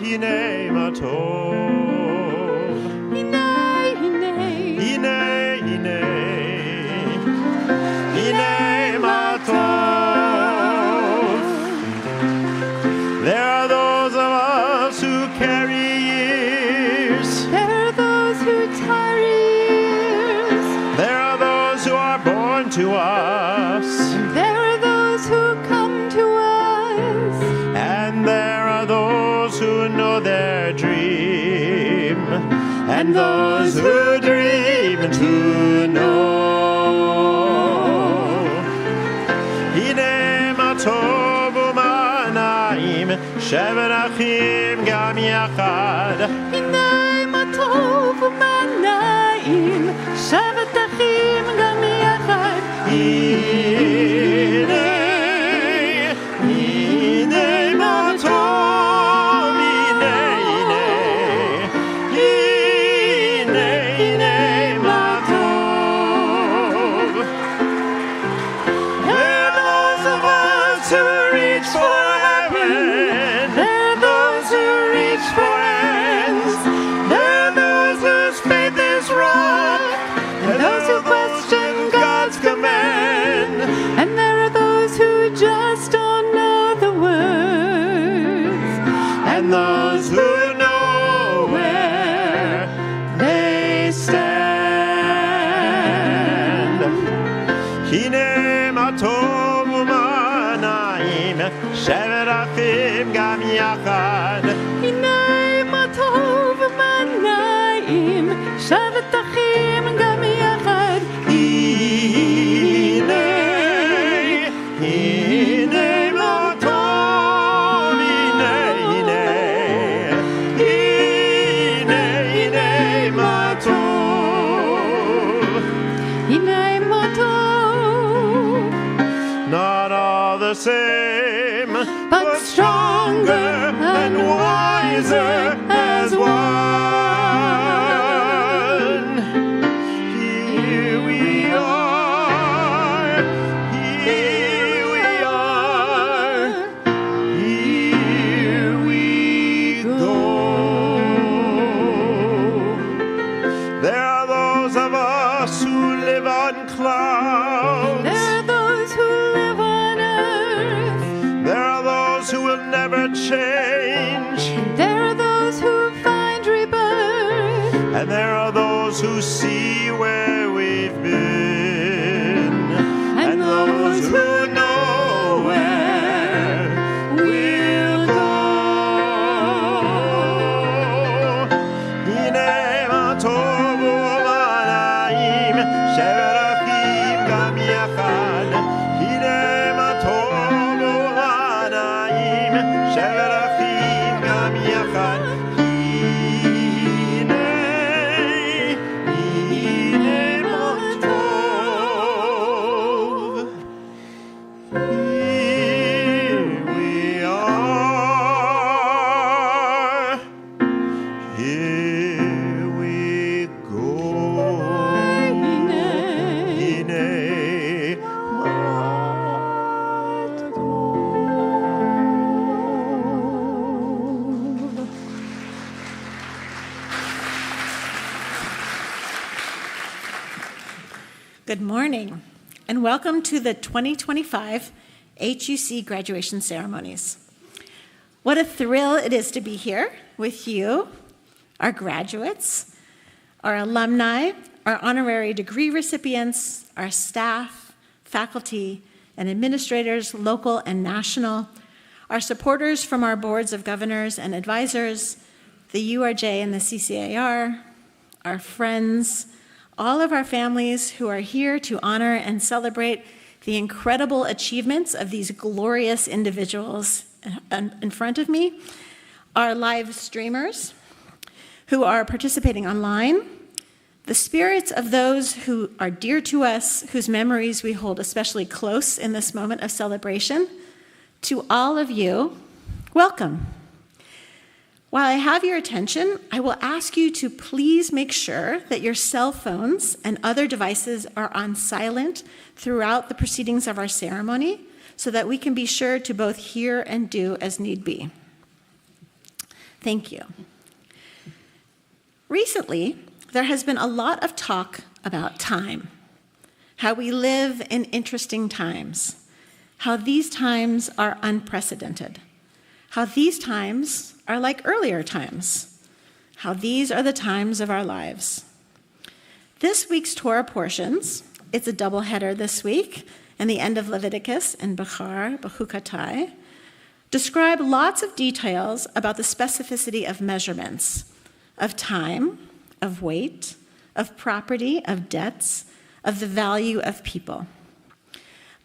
הנה מה טוב. הנה, הנה. הנה, הנה. הנה מה טוב. There are those of us who carry years. There are those who tarry years. There are those who are born to us. There are those who come to us. And there are those who know their dream. And those who dream to know. הנה מה טוב ומה נעים, שבת אחים גם יחד. הנה מה טוב ומה נעים, שבת אחים גם יחד. הנה, הנה מה טוב, הנה, הנה. הנה, הנה מה טוב. There are those of us who reach for heaven. There are those who reach for ends. There are those whose faith is wrong. And those who question God's command. And there are those who just don't know the words. And those who know where they stand. הנה מה טוב ומה נעים, שבת אחים גם יחד. הנה מה טוב ומה נעים, שבת אחים גם יחד. הנה, הנה מה טוב, הנה, הנה. הנה, הנה מה טוב. הנה מה טוב. Not all the same, But stronger and wiser as one. Here we are, here we are, here we go. There are those of us who live on clouds. There are those who live on earth. There are those who will never change. There are those who find rebirth. And there are those who see where we've been. And those who know where we'll go. הנה מה טוב ומה נעים, שבת אחים גם יחד. הנה מה טוב ומה נעים, שבת אחים גם יחד. הנה, הנה מה טוב. Here we are, here we go. הנה מה טוב. Good morning, and welcome to the 2025 HUC graduation ceremonies. What a thrill it is to be here with you, our graduates, our alumni, our honorary degree recipients, our staff, faculty, and administrators, local and national, our supporters from our boards of governors and advisors, the URJ and the CCAR, our friends, all of our families who are here to honor and celebrate the incredible achievements of these glorious individuals in front of me, our live streamers who are participating online, the spirits of those who are dear to us, whose memories we hold especially close in this moment of celebration. To all of you, welcome. While I have your attention, I will ask you to please make sure that your cell phones and other devices are on silent throughout the proceedings of our ceremony so that we can be sure to both hear and do as need be. Thank you. Recently, there has been a lot of talk about time, how we live in interesting times, how these times are unprecedented, how these times are like earlier times, how these are the times of our lives. This week's Torah portions, it's a double header this week, and the end of Leviticus and Bechukatai, describe lots of details about the specificity of measurements, of time, of weight, of property, of debts, of the value of people.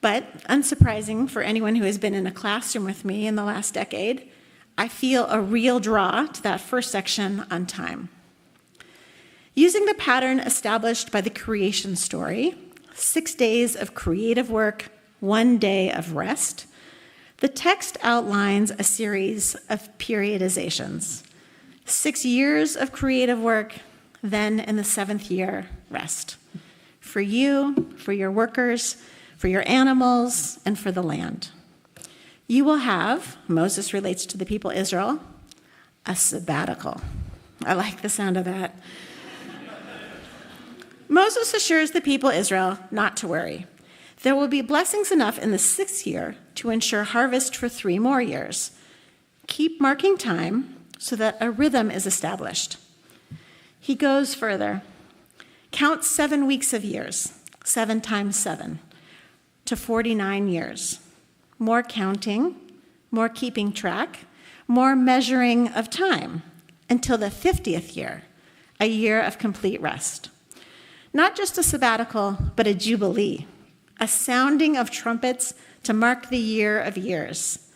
But unsurprising for anyone who has been in a classroom with me in the last decade, I feel a real draw to that first section on time. Using the pattern established by the creation story, 6 days of creative work, 1 day of rest, the text outlines a series of periodizations. 6 years of creative work, then in the 7th year, rest. For you, for your workers, for your animals, and for the land. You will have, Moses relates to the people of Israel, a sabbatical. I like the sound of that. Moses assures the people of Israel not to worry. There will be blessings enough in the 6th year to ensure harvest for 3 more years. Keep marking time so that a rhythm is established. He goes further. Count 7 weeks of years, 7 times 7, to 49 years. More counting, more keeping track, more measuring of time, until the 50th year, a year of complete rest. Not just a sabbatical, but a jubilee, a sounding of trumpets to mark the year of years,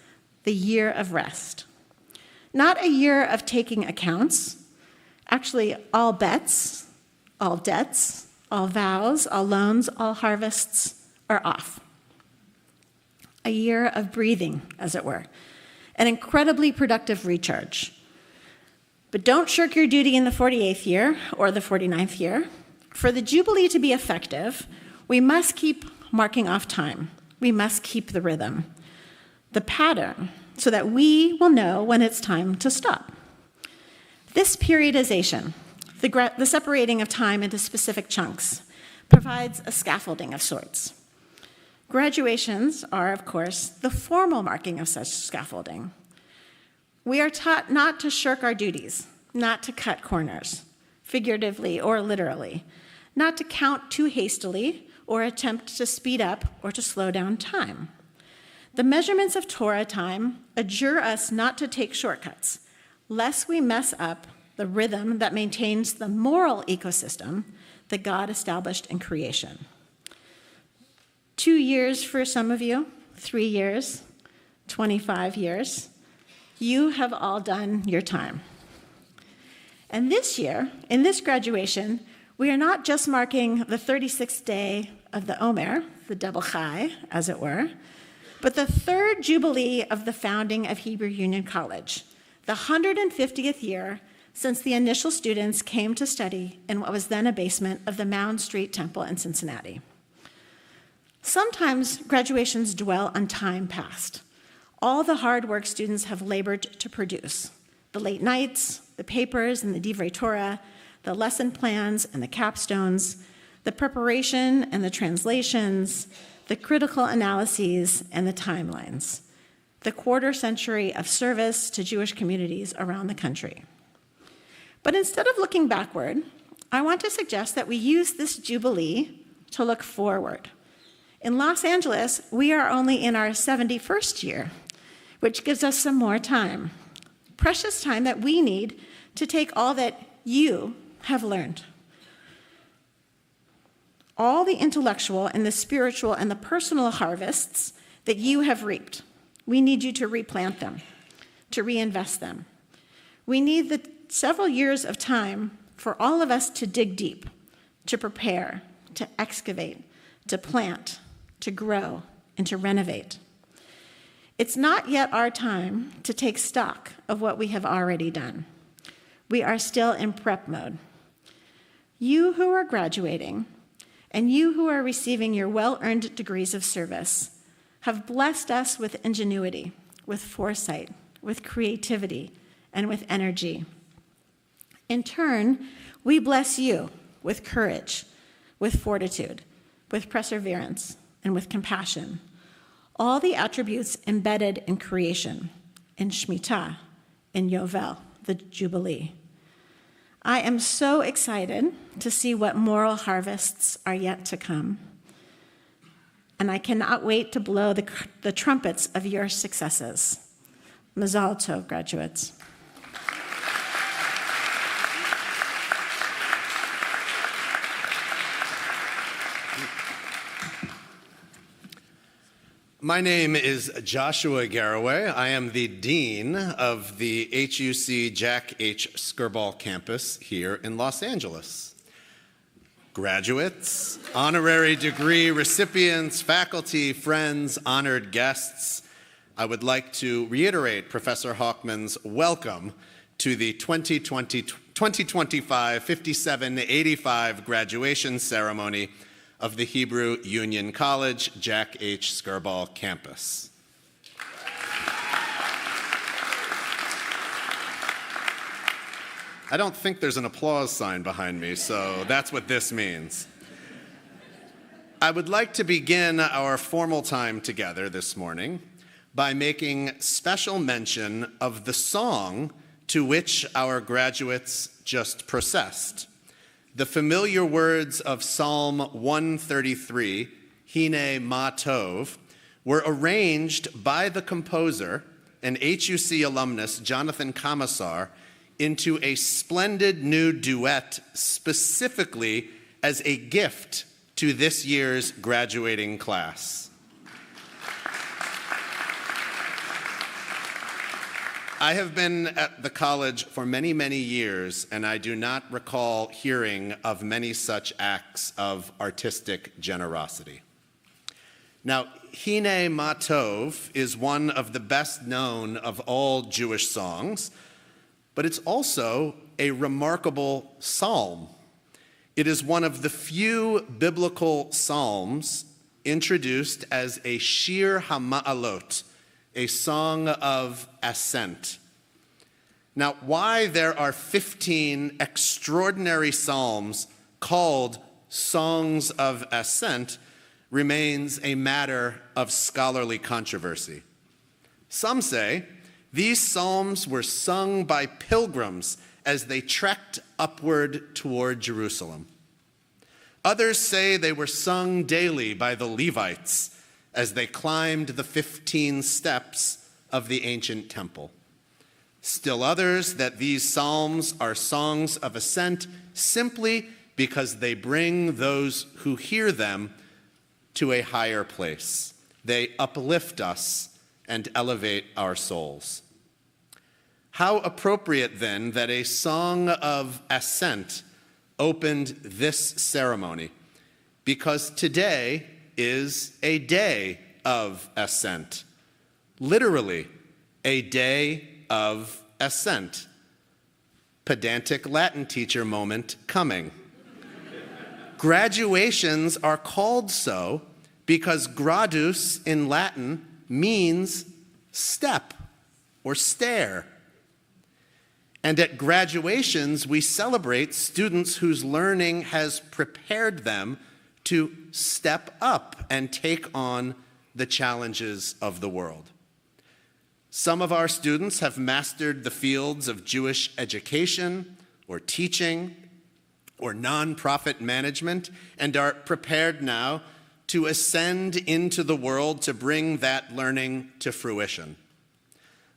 the year of rest. Not a year of taking accounts. Actually, all bets, all debts, all vows, all loans, all harvests are off. A year of breathing, as it were, an incredibly productive recharge. But don't shirk your duty in the 48th year or the 49th year. For the Jubilee to be effective, we must keep marking off time. We must keep the rhythm, the pattern, so that we will know when it's time to stop. This periodization, the separating of time into specific chunks, provides a scaffolding of sorts. Graduations are, of course, the formal marking of such scaffolding. We are taught not to shirk our duties, not to cut corners, figuratively or literally, not to count too hastily or attempt to speed up or to slow down time. The measurements of Torah time adjure us not to take shortcuts, lest we mess up the rhythm that maintains the moral ecosystem that God established in creation. 2 years for some of you, 3 years, 25 years. You have all done your time. And this year, in this graduation, we are not just marking the 36th day of the Omer, the double chai, as it were, but the 3rd Jubilee of the founding of Hebrew Union College, the 150th year since the initial students came to study in what was then a basement of the Mound Street Temple in Cincinnati. Sometimes graduations dwell on time past, all the hard work students have labored to produce, the late nights, the papers and the Divrei Torah, the lesson plans and the capstones, the preparation and the translations, the critical analyses and the timelines, the quarter century of service to Jewish communities around the country. But instead of looking backward, I want to suggest that we use this Jubilee to look forward. In Los Angeles, we are only in our 71st year, which gives us some more time, precious time that we need to take all that you have learned. All the intellectual and the spiritual and the personal harvests that you have reaped. We need you to replant them, to reinvest them. We need the several years of time for all of us to dig deep, to prepare, to excavate, to plant, to grow, and to renovate. It's not yet our time to take stock of what we have already done. We are still in prep mode. You who are graduating and you who are receiving your well-earned degrees of service have blessed us with ingenuity, with foresight, with creativity, and with energy. In turn, we bless you with courage, with fortitude, with perseverance, and with compassion, all the attributes embedded in creation, in Shemitah, in Yovel, the Jubilee. I am so excited to see what moral harvests are yet to come, and I cannot wait to blow the trumpets of your successes. Mazal tov, graduates. My name is Joshua Garraway. I am the Dean of the HUC Jack H. Skirball campus here in Los Angeles. Graduates, honorary degree recipients, faculty, friends, honored guests, I would like to reiterate Professor Hochman's welcome to the 2025 5785 graduation ceremony of the Hebrew Union College Jack H. Skirball campus. I don't think there's an applause sign behind me, so that's what this means. I would like to begin our formal time together this morning by making special mention of the song to which our graduates just processed. The familiar words of Psalm 133, Hine Ma Tov, were arranged by the composer, an HUC alumnus, Jonathan Commissar, into a splendid new duet specifically as a gift to this year's graduating class. I have been at the college for many, many years, and I do not recall hearing of many such acts of artistic generosity. Now, Hine Ma Tov is one of the best known of all Jewish songs, but it's also a remarkable psalm. It is one of the few biblical psalms introduced as a Shir HaMa'alot, a song of ascent. Now, why there are 15 extraordinary psalms called songs of ascent remains a matter of scholarly controversy. Some say these psalms were sung by pilgrims as they trekked upward toward Jerusalem. Others say they were sung daily by the Levites as they climbed the 15 steps of the ancient temple. Still others that these psalms are songs of ascent simply because they bring those who hear them to a higher place. They uplift us and elevate our souls. How appropriate then that a song of ascent opened this ceremony, because today is a day of ascent, literally a day of ascent. Pedantic Latin teacher moment coming. Graduations are called so because gradus in Latin means step or stair. And at graduations, we celebrate students whose learning has prepared them to step up and take on the challenges of the world. Some of our students have mastered the fields of Jewish education or teaching or nonprofit management and are prepared now to ascend into the world to bring that learning to fruition.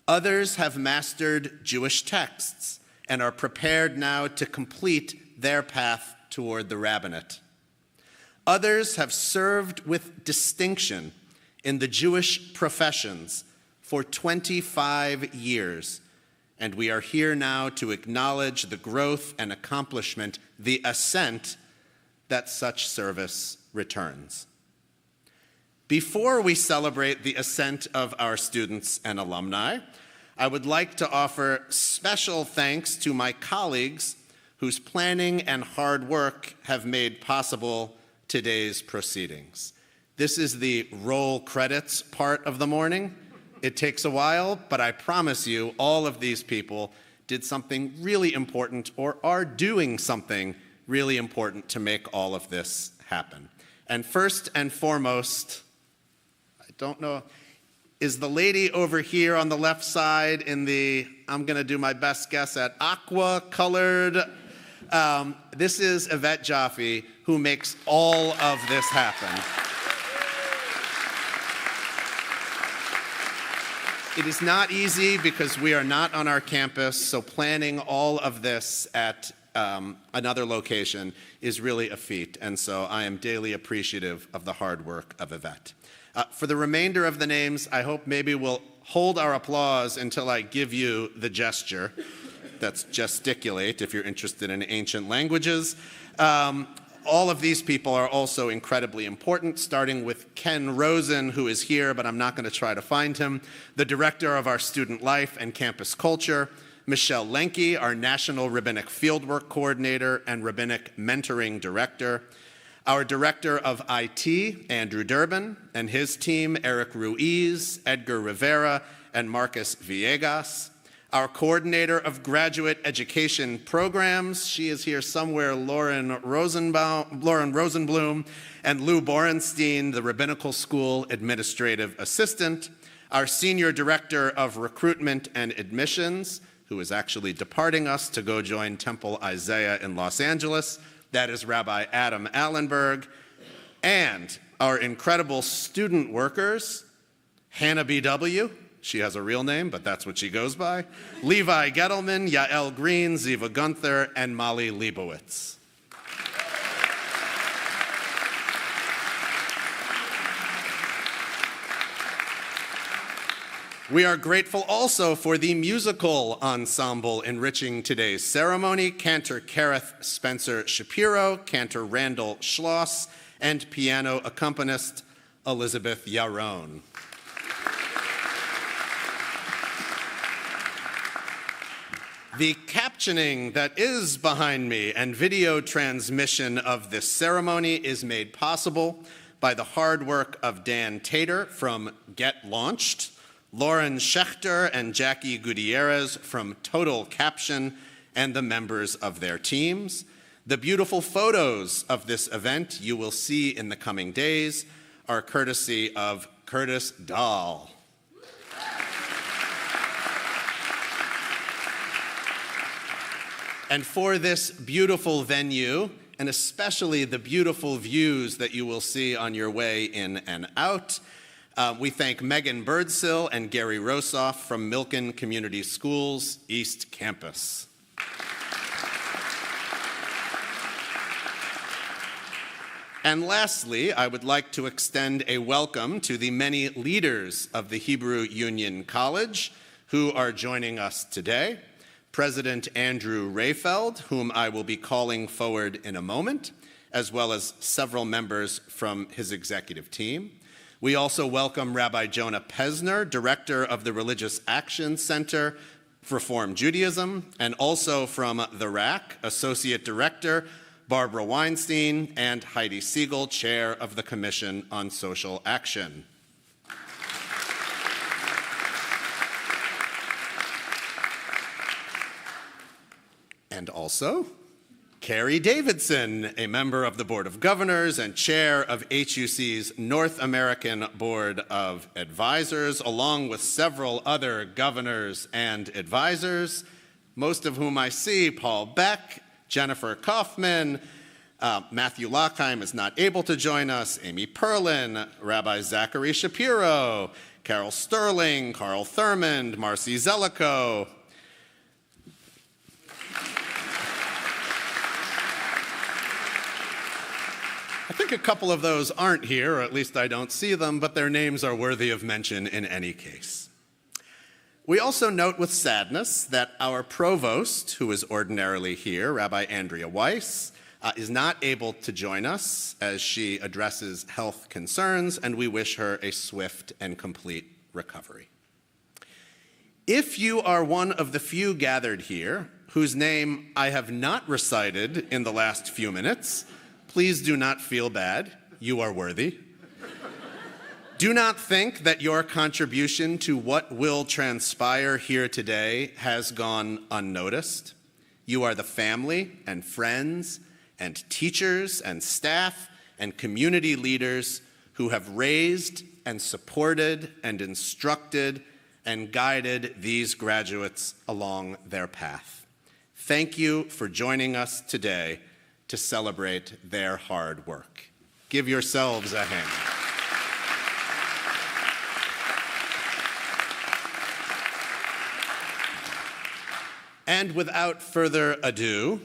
Others have mastered Jewish texts and are prepared now to complete their path toward the rabbinate. Others have served with distinction in the Jewish professions for 25 years, and we are here now to acknowledge the growth and accomplishment, the ascent that such service returns. Before we celebrate the ascent of our students and alumni, I would like to offer special thanks to my colleagues whose planning and hard work have made possible today's proceedings. This is the roll credits part of the morning. It takes a while, but I promise you, all of these people did something really important or are doing something really important to make all of this happen. And first and foremost, I don't know, is the lady over here on the left side in the, I'm going to do my best guess at aqua-colored. This is Yvette Jaffe, who makes all of this happen. It is not easy because we are not on our campus, so planning all of this at another location is really a feat, and so I am daily appreciative of the hard work of Yvette. For the remainder of the names, I hope maybe we'll hold our applause until I give you the gesture. That's gesticulate if you're interested in ancient languages. All of these people are also incredibly important, starting with Ken Rosen, who is here, but I'm not going to try to find him, the director of our student life and campus culture, Michelle Lenke, our National Rabbinic Fieldwork Coordinator and Rabbinic Mentoring Director, our Director of IT, Andrew Durbin, and his team, Eric Ruiz, Edgar Rivera, and Marcus Villegas, our Coordinator of Graduate Education Programs, she is here somewhere, Lauren Rosenblum, and Lou Borenstein, the Rabbinical School Administrative Assistant, our Senior Director of Recruitment and Admissions, who is actually departing us to go join Temple Isaiah in Los Angeles, that is Rabbi Adam Allenberg, and our incredible student workers, Hannah B.W., she has a real name, but that's what she goes by, Levi Gettleman, Yael Green, Ziva Gunther, and Molly Leibowitz. We are grateful also for the musical ensemble enriching today's ceremony, Cantor Kareth Spencer Shapiro, Cantor Randall Schloss, and piano accompanist Elizabeth Yaron. The captioning that is behind me and video transmission of this ceremony is made possible by the hard work of Dan Tater from Get Launched, Lauren Schechter and Jackie Gutierrez from Total Caption, and the members of their teams. The beautiful photos of this event you will see in the coming days are courtesy of Curtis Dahl. And for this beautiful venue, and especially the beautiful views that you will see on your way in and out, we thank Megan Birdsill and Gary Rosoff from Milken Community Schools East Campus. And lastly, I would like to extend a welcome to the many leaders of the Hebrew Union College who are joining us today. President Andrew Rayfeld, whom I will be calling forward in a moment, as well as several members from his executive team. We also welcome Rabbi Jonah Pesner, Director of the Religious Action Center for Reform Judaism, and also from the RAC, Associate Director Barbara Weinstein, and Heidi Siegel, Chair of the Commission on Social Action. And also, Carrie Davidson, a member of the Board of Governors and chair of HUC's North American Board of Advisors, along with several other governors and advisors, most of whom I see, Paul Beck, Jennifer Kaufman, Matthew Lockheim is not able to join us, Amy Perlin, Rabbi Zachary Shapiro, Carol Sterling, Carl Thurmond, Marcy Zellico. I think a couple of those aren't here, or at least I don't see them, but their names are worthy of mention in any case. We also note with sadness that our provost, who is ordinarily here, Rabbi Andrea Weiss, is not able to join us as she addresses health concerns, and we wish her a swift and complete recovery. If you are one of the few gathered here whose name I have not recited in the last few minutes, please do not feel bad. You are worthy. Do not think that your contribution to what will transpire here today has gone unnoticed. You are the family and friends and teachers and staff and community leaders who have raised and supported and instructed and guided these graduates along their path. Thank you for joining us today to celebrate their hard work. Give yourselves a hand. And without further ado,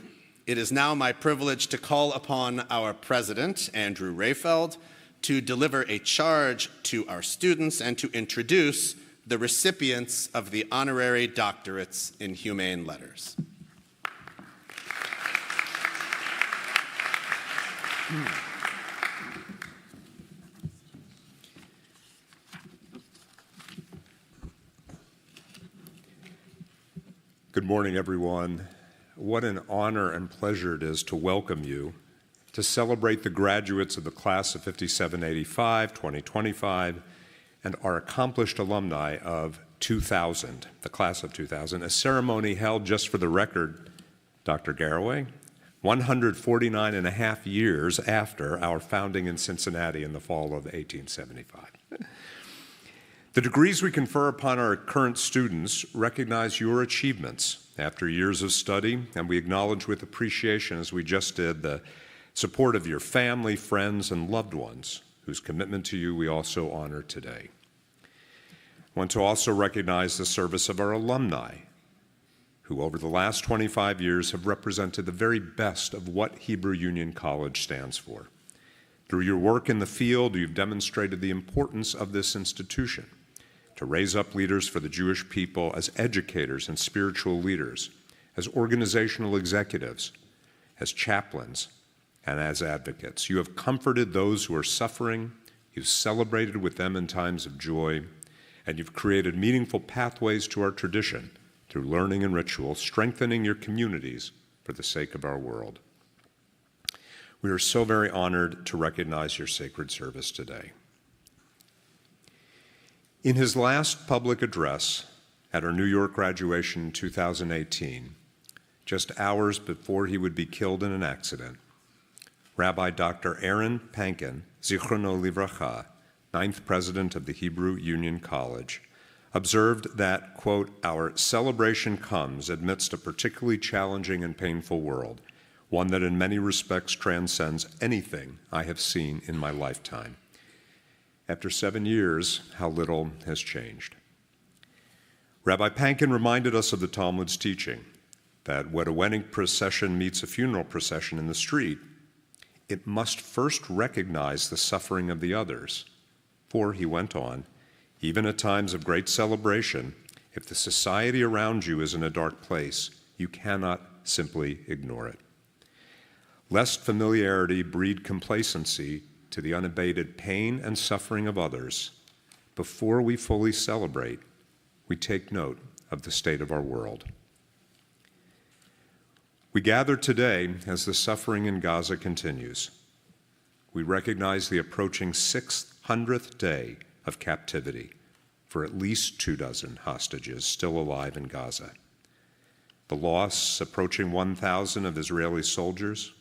it is now my privilege to call upon our president, Andrew Rayfeld, to deliver a charge to our students and to introduce the recipients of the honorary doctorates in humane letters. Good morning, everyone. What an honor and pleasure it is to welcome you to celebrate the graduates of the class of 5785, 2025, and our accomplished alumni of 2000, the class of 2000, a ceremony held, just for the record, Dr. Garraway, 149 and a half years after our founding in Cincinnati in the fall of 1875. The degrees we confer upon our current students recognize your achievements after years of study, and we acknowledge with appreciation, as we just did, the support of your family, friends, and loved ones, whose commitment to you we also honor today. I want to also recognize the service of our alumni, who over the last 25 years have represented the very best of what Hebrew Union College stands for. Through your work in the field, you've demonstrated the importance of this institution to raise up leaders for the Jewish people as educators and spiritual leaders, as organizational executives, as chaplains, and as advocates. You have comforted those who are suffering, you've celebrated with them in times of joy, and you've created meaningful pathways to our tradition through learning and ritual, strengthening your communities for the sake of our world. We are so very honored to recognize your sacred service today. In his last public address at our New York graduation in 2018, just hours before he would be killed in an accident, Rabbi Dr. Aaron Pankin, Zichrono Livracha, 9th president of the Hebrew Union College, observed that, quote, "Our celebration comes amidst a particularly challenging and painful world, one that in many respects transcends anything I have seen in my lifetime." After 7 years, how little has changed. Rabbi Pankin reminded us of the Talmud's teaching that when a wedding procession meets a funeral procession in the street, it must first recognize the suffering of the others. For, he went on, even at times of great celebration, if the society around you is in a dark place, you cannot simply ignore it. Lest familiarity breed complacency to the unabated pain and suffering of others, before we fully celebrate, we take note of the state of our world. We gather today as the suffering in Gaza continues. We recognize the approaching 600th day of captivity for at least 24 hostages still alive in Gaza. The loss approaching 1,000 of Israeli soldiers.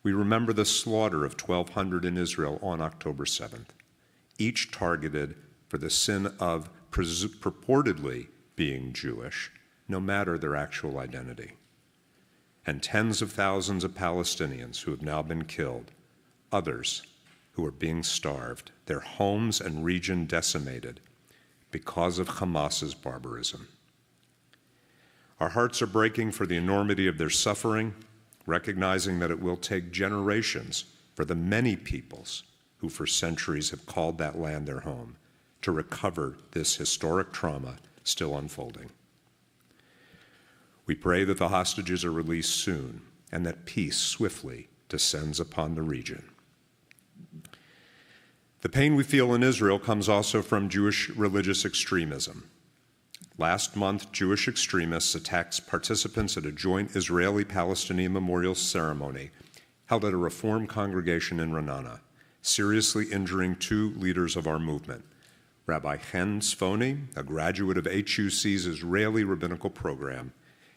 We remember the slaughter of 1,200 in Israel on October 7th, each targeted for the sin of purportedly being Jewish, no matter their actual identity. And tens of thousands of Palestinians who have now been killed, others who are being starved, their homes and region decimated because of Hamas's barbarism. Our hearts are breaking for the enormity of their suffering, recognizing that it will take generations for the many peoples who for centuries have called that land their home to recover this historic trauma still unfolding. We pray that the hostages are released soon and that peace swiftly descends upon the region. The pain we feel in Israel comes also from Jewish religious extremism. Last month, Jewish extremists attacked participants at a joint Israeli-Palestinian memorial ceremony held at a Reform congregation in Ra'anana, seriously injuring 2 leaders of our movement, Rabbi Chen Sfoni, a graduate of HUC's Israeli rabbinical program,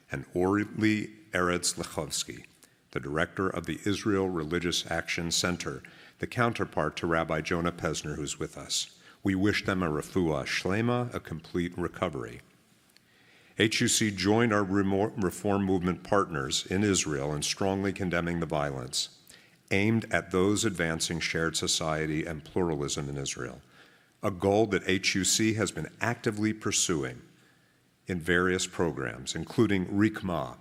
and Orly Eretz Lechovsky, the director of the Israel Religious Action Center, the counterpart to Rabbi Jonah Pesner, who's with us. We wish them a refuah shlema, a complete recovery. HUC joined our reform movement partners in Israel in strongly condemning the violence aimed at those advancing shared society and pluralism in Israel, a goal that HUC has been actively pursuing in various programs, including Rikma,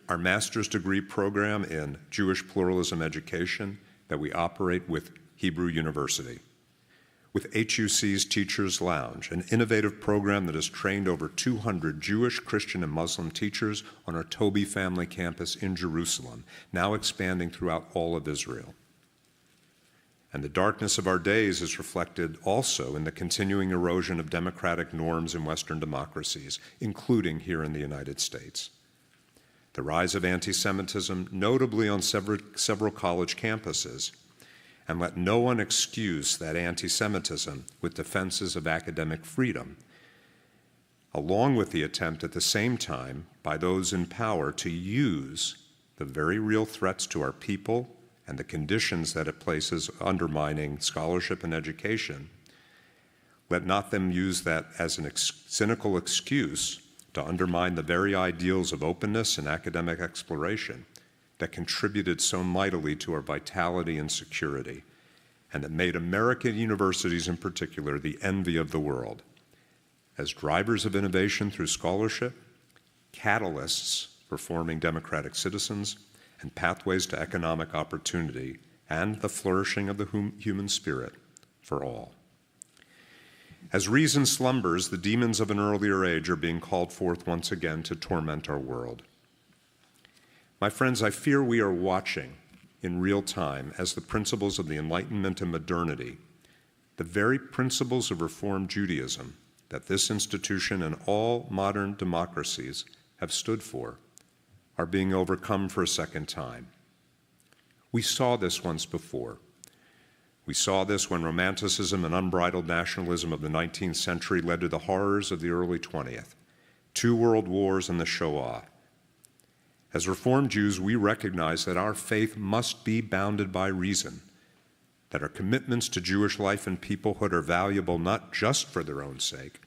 our master's degree program in Jewish pluralism education that we operate with Hebrew University, with HUC's Teachers Lounge, an innovative program that has trained over 200 Jewish, Christian, and Muslim teachers on our Toby family campus in Jerusalem, now expanding throughout all of Israel. And the darkness of our days is reflected also in the continuing erosion of democratic norms in Western democracies, including here in the United States. The rise of anti-Semitism, notably on several college campuses, and let no one excuse that anti-Semitism with defenses of academic freedom, along with the attempt at the same time by those in power to use the very real threats to our people and the conditions that it places undermining scholarship and education. Let not them use that as an cynical excuse to undermine the very ideals of openness and academic exploration that contributed so mightily to our vitality and security, and that made American universities in particular the envy of the world, as drivers of innovation through scholarship, catalysts for forming democratic citizens, and pathways to economic opportunity and the flourishing of the human spirit for all. As reason slumbers, the demons of an earlier age are being called forth once again to torment our world. My friends, I fear we are watching in real time as the principles of the Enlightenment and modernity, the very principles of Reform Judaism that this institution and all modern democracies have stood for, are being overcome for a second time. We saw this once before. We saw this when Romanticism and unbridled nationalism of the 19th century led to the horrors of the early 20th, 2 world wars and the Shoah. As Reformed Jews, we recognize that our faith must be bounded by reason, that our commitments to Jewish life and peoplehood are valuable not just for their own sake,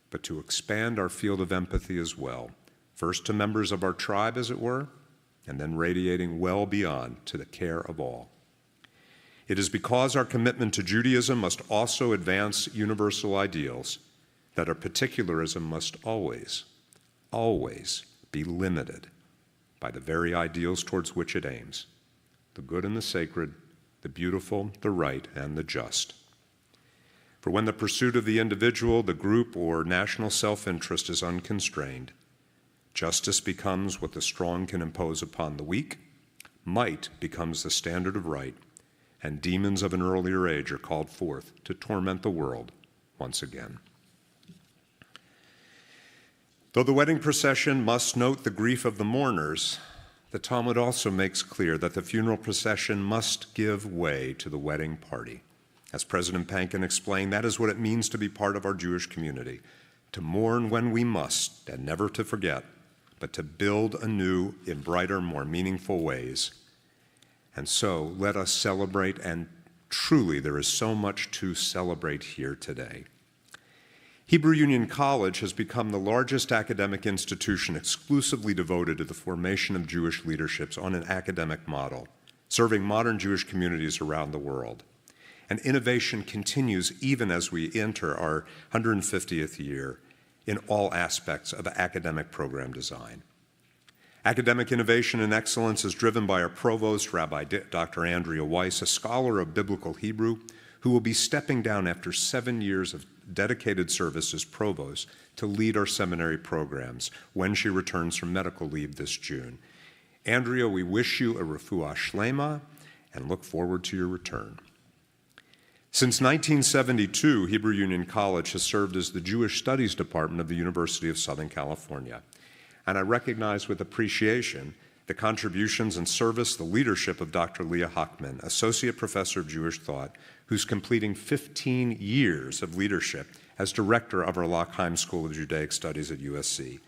but to expand our field of empathy as well, first to members of our tribe, as it were, and then radiating well beyond to the care of all. It is because our commitment to Judaism must also advance universal ideals that our particularism must always, always be limited by the very ideals towards which it aims, the good and the sacred, the beautiful, the right, and the just. For when the pursuit of the individual, the group, or national self-interest is unconstrained, justice becomes what the strong can impose upon the weak, might becomes the standard of right, and demons of an earlier age are called forth to torment the world once again. Though the wedding procession must note the grief of the mourners, the Talmud also makes clear that the funeral procession must give way to the wedding party. As President Pankin explained, that is what it means to be part of our Jewish community, to mourn when we must, and never to forget, but to build anew in brighter, more meaningful ways. And so let us celebrate, and truly there is so much to celebrate here today. Hebrew Union College has become the largest academic institution exclusively devoted to the formation of Jewish leaderships on an academic model, serving modern Jewish communities around the world. And innovation continues even as we enter our 150th year in all aspects of academic program design. Academic innovation and excellence is driven by our provost, Rabbi Dr. Andrea Weiss, a scholar of biblical Hebrew, who will be stepping down after 7 years of dedicated service as provost to lead our seminary programs when she returns from medical leave this June. Andrea, we wish you a refuah shlema and look forward to your return. Since 1972, Hebrew Union College has served as the Jewish Studies Department of the University of Southern California. And I recognize with appreciation the contributions and service, the leadership of Dr. Leah Hochman, Associate Professor of Jewish Thought, who's completing 15 years of leadership as director of our Lockheim School of Judaic Studies at USC.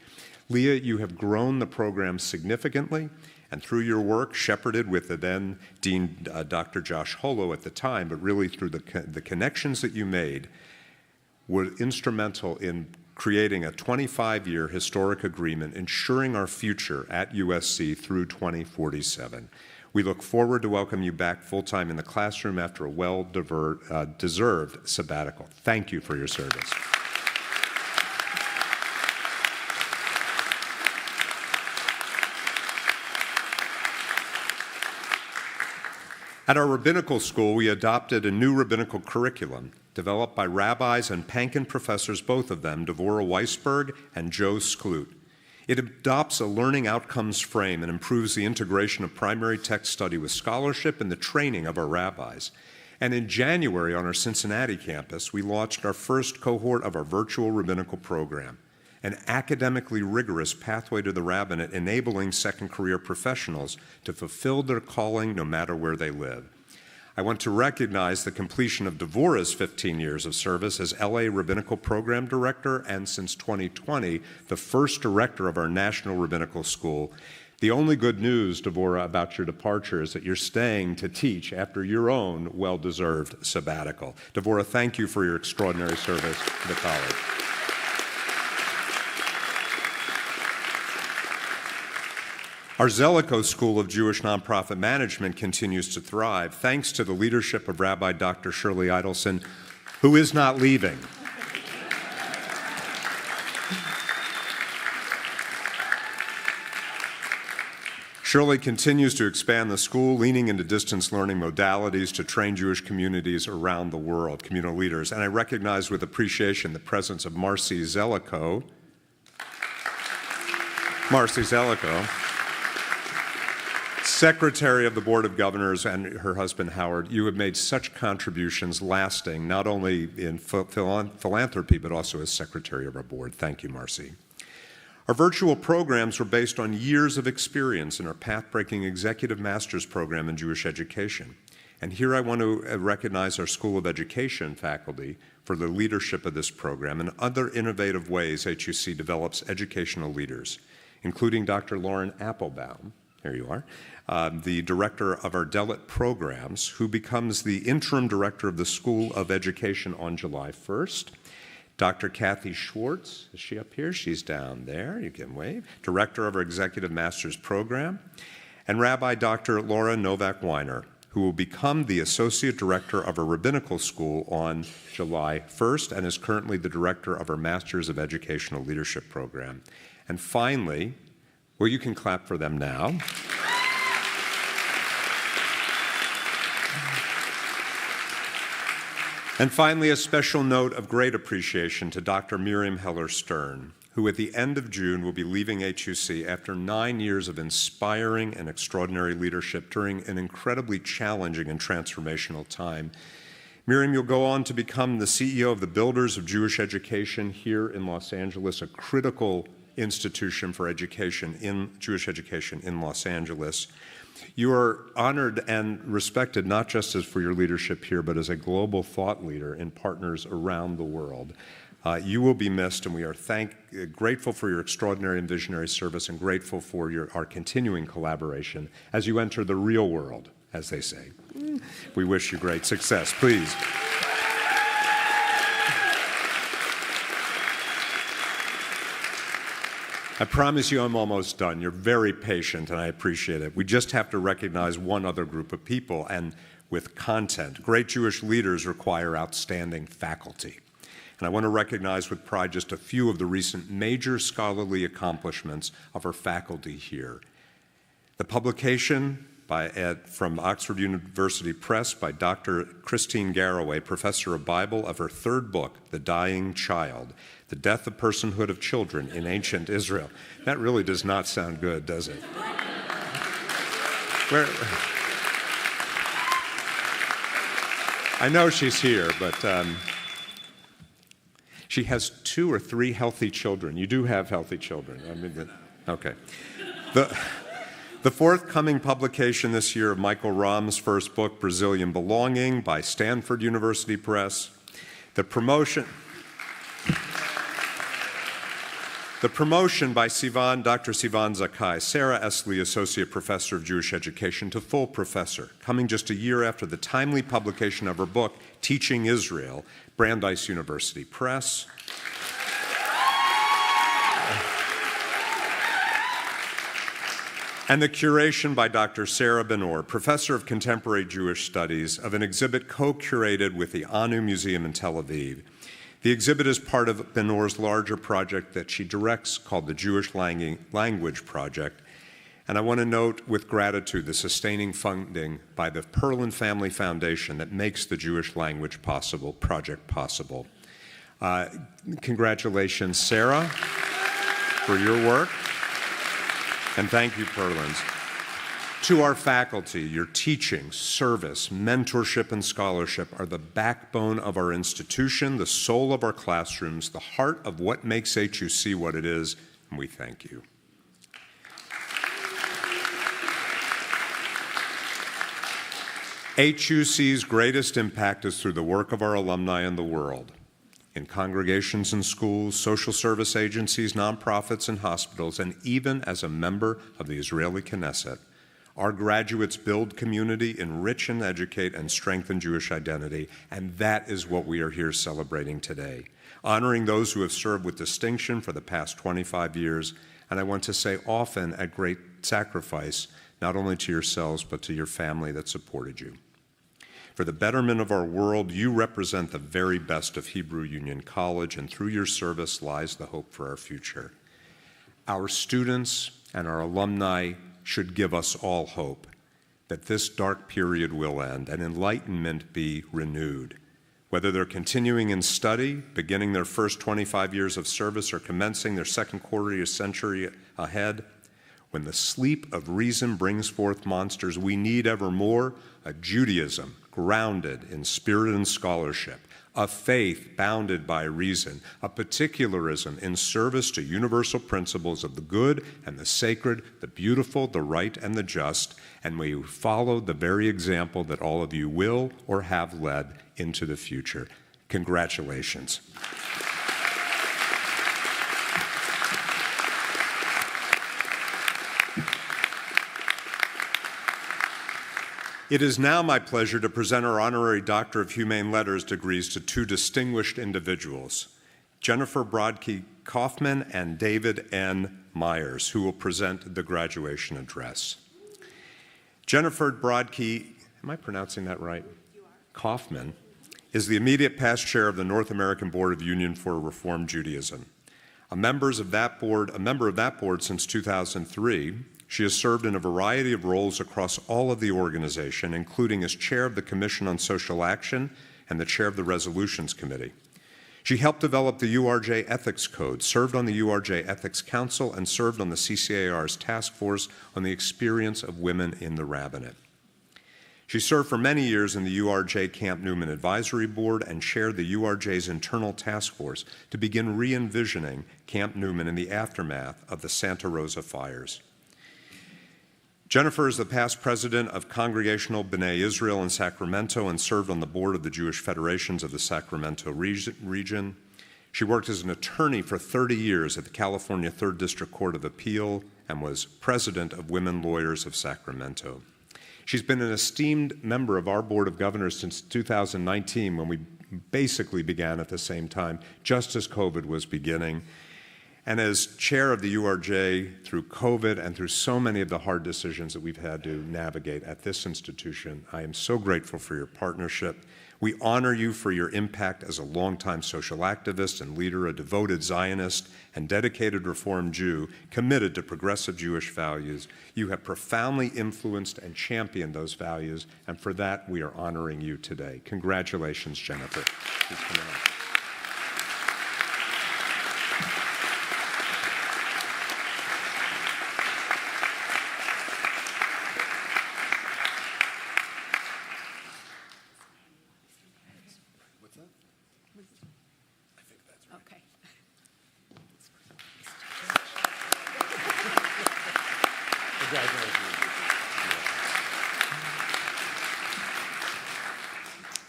Leah, you have grown the program significantly, and through your work, shepherded with the then Dean Dr. Josh Holo at the time, but really through the connections that you made, were instrumental in creating a 25-year historic agreement ensuring our future at USC through 2047. We look forward to welcoming you back full-time in the classroom after a well-deserved sabbatical. Thank you for your service. At our rabbinical school, we adopted a new rabbinical curriculum developed by rabbis and Pankin professors, both of them, Devorah Weisberg and Joe Skloot. It adopts a learning outcomes frame and improves the integration of primary text study with scholarship and the training of our rabbis. And in January on our Cincinnati campus, we launched our first cohort of our virtual rabbinical program, an academically rigorous pathway to the rabbinate enabling second career professionals to fulfill their calling no matter where they live. I want to recognize the completion of Devorah's 15 years of service as LA Rabbinical Program Director and since 2020, the first director of our National Rabbinical School. The only good news, Devorah, about your departure is that you're staying to teach after your own well-deserved sabbatical. Devorah, thank you for your extraordinary service to the college. Our Zelikow School of Jewish Nonprofit Management continues to thrive thanks to the leadership of Rabbi Dr. Shirley Idelson, who is not leaving. Shirley continues to expand the school, leaning into distance learning modalities to train Jewish communities around the world, communal leaders. And I recognize with appreciation the presence of Marcy Zelikow. Secretary of the Board of Governors, and her husband Howard. You have made such contributions lasting, not only in philanthropy, but also as Secretary of our board. Thank you, Marcy. Our virtual programs were based on years of experience in our path-breaking executive master's program in Jewish education. And here I want to recognize our School of Education faculty for the leadership of this program and other innovative ways HUC develops educational leaders, including Dr. Lauren Applebaum. Here you are, the director of our DELIT programs, who becomes the interim director of the School of Education on July 1st. Dr. Kathy Schwartz, is she up here? She's down there, you can wave. Director of our Executive Master's Program. And Rabbi Dr. Laura Novak-Weiner, who will become the Associate Director of our Rabbinical School on July 1st and is currently the Director of our Masters of Educational Leadership Program. And finally, well, you can clap for them now. And finally, a special note of great appreciation to Dr. Miriam Heller-Stern, who at the end of June will be leaving HUC after 9 years of inspiring and extraordinary leadership during an incredibly challenging and transformational time. Miriam, you'll go on to become the CEO of the Builders of Jewish Education here in Los Angeles, a critical institution for education Jewish education in Los Angeles. You are honored and respected not just as for your leadership here, but as a global thought leader in partners around the world. You will be missed, and we are grateful for your extraordinary and visionary service and grateful for our continuing collaboration as you enter the real world, as they say. We wish you great success. Please. I promise you I'm almost done. You're very patient, and I appreciate it. We just have to recognize one other group of people, and with content. Great Jewish leaders require outstanding faculty. And I want to recognize with pride just a few of the recent major scholarly accomplishments of our faculty here. The publication from Oxford University Press by Dr. Christine Garraway, professor of Bible, of her third book, The Dying Child, The Death of Personhood of Children in Ancient Israel. That really does not sound good, does it? I know she's here, but she has 2 or 3 healthy children. You do have healthy children. I mean, okay. The forthcoming publication this year of Michael Rahm's first book, Brazilian Belonging, by Stanford University Press. The promotion by Dr. Sivan Zakai, Sarah Esley, Associate Professor of Jewish Education, to full professor, coming just a year after the timely publication of her book, Teaching Israel, Brandeis University Press. And the curation by Dr. Sarah Ben-Or, Professor of Contemporary Jewish Studies, of an exhibit co-curated with the Anu Museum in Tel Aviv. The exhibit is part of Ben-Or's larger project that she directs called the Jewish Language Project. And I want to note with gratitude the sustaining funding by the Perlin Family Foundation that makes the Jewish Language Project possible. Congratulations, Sarah, for your work. And thank you, Perlins. To our faculty, your teaching, service, mentorship, and scholarship are the backbone of our institution, the soul of our classrooms, the heart of what makes HUC what it is, and we thank you. HUC's greatest impact is through the work of our alumni in the world, in congregations and schools, social service agencies, nonprofits, and hospitals, and even as a member of the Israeli Knesset. Our graduates build community, enrich and educate, and strengthen Jewish identity, and that is what we are here celebrating today, honoring those who have served with distinction for the past 25 years, and I want to say often at great sacrifice, not only to yourselves, but to your family that supported you. For the betterment of our world, you represent the very best of Hebrew Union College, and through your service lies the hope for our future. Our students and our alumni should give us all hope that this dark period will end and enlightenment be renewed. Whether they're continuing in study, beginning their first 25 years of service, or commencing their second quarter century ahead, when the sleep of reason brings forth monsters, we need evermore a Judaism grounded in spirit and scholarship, a faith bounded by reason, a particularism in service to universal principles of the good and the sacred, the beautiful, the right, and the just, and may we follow the very example that all of you will or have led into the future. Congratulations. It is now my pleasure to present our Honorary Doctor of Humane Letters degrees to two distinguished individuals, Jennifer Brodke Kaufman and David N. Myers, who will present the graduation address. Jennifer Brodke, am I pronouncing that right? You are. Kaufman is the immediate past chair of the North American Board of Union for Reform Judaism. A member of that board since 2003, she has served in a variety of roles across all of the organization, including as chair of the Commission on Social Action and the chair of the Resolutions Committee. She helped develop the URJ Ethics Code, served on the URJ Ethics Council, and served on the CCAR's task force on the experience of women in the rabbinate. She served for many years in the URJ Camp Newman Advisory Board and chaired the URJ's internal task force to begin re-envisioning Camp Newman in the aftermath of the Santa Rosa fires. Jennifer is the past president of Congregational B'nai Israel in Sacramento and served on the board of the Jewish Federations of the Sacramento region. She worked as an attorney for 30 years at the California 3rd District Court of Appeal and was president of Women Lawyers of Sacramento. She's been an esteemed member of our Board of Governors since 2019, when we basically began at the same time, just as COVID was beginning. And as chair of the URJ through COVID and through so many of the hard decisions that we've had to navigate at this institution, I am so grateful for your partnership. We honor you for your impact as a longtime social activist and leader, a devoted Zionist and dedicated Reform Jew committed to progressive Jewish values. You have profoundly influenced and championed those values, and for that we are honoring you today. Congratulations, Jennifer. Please come on. Okay. Congratulations.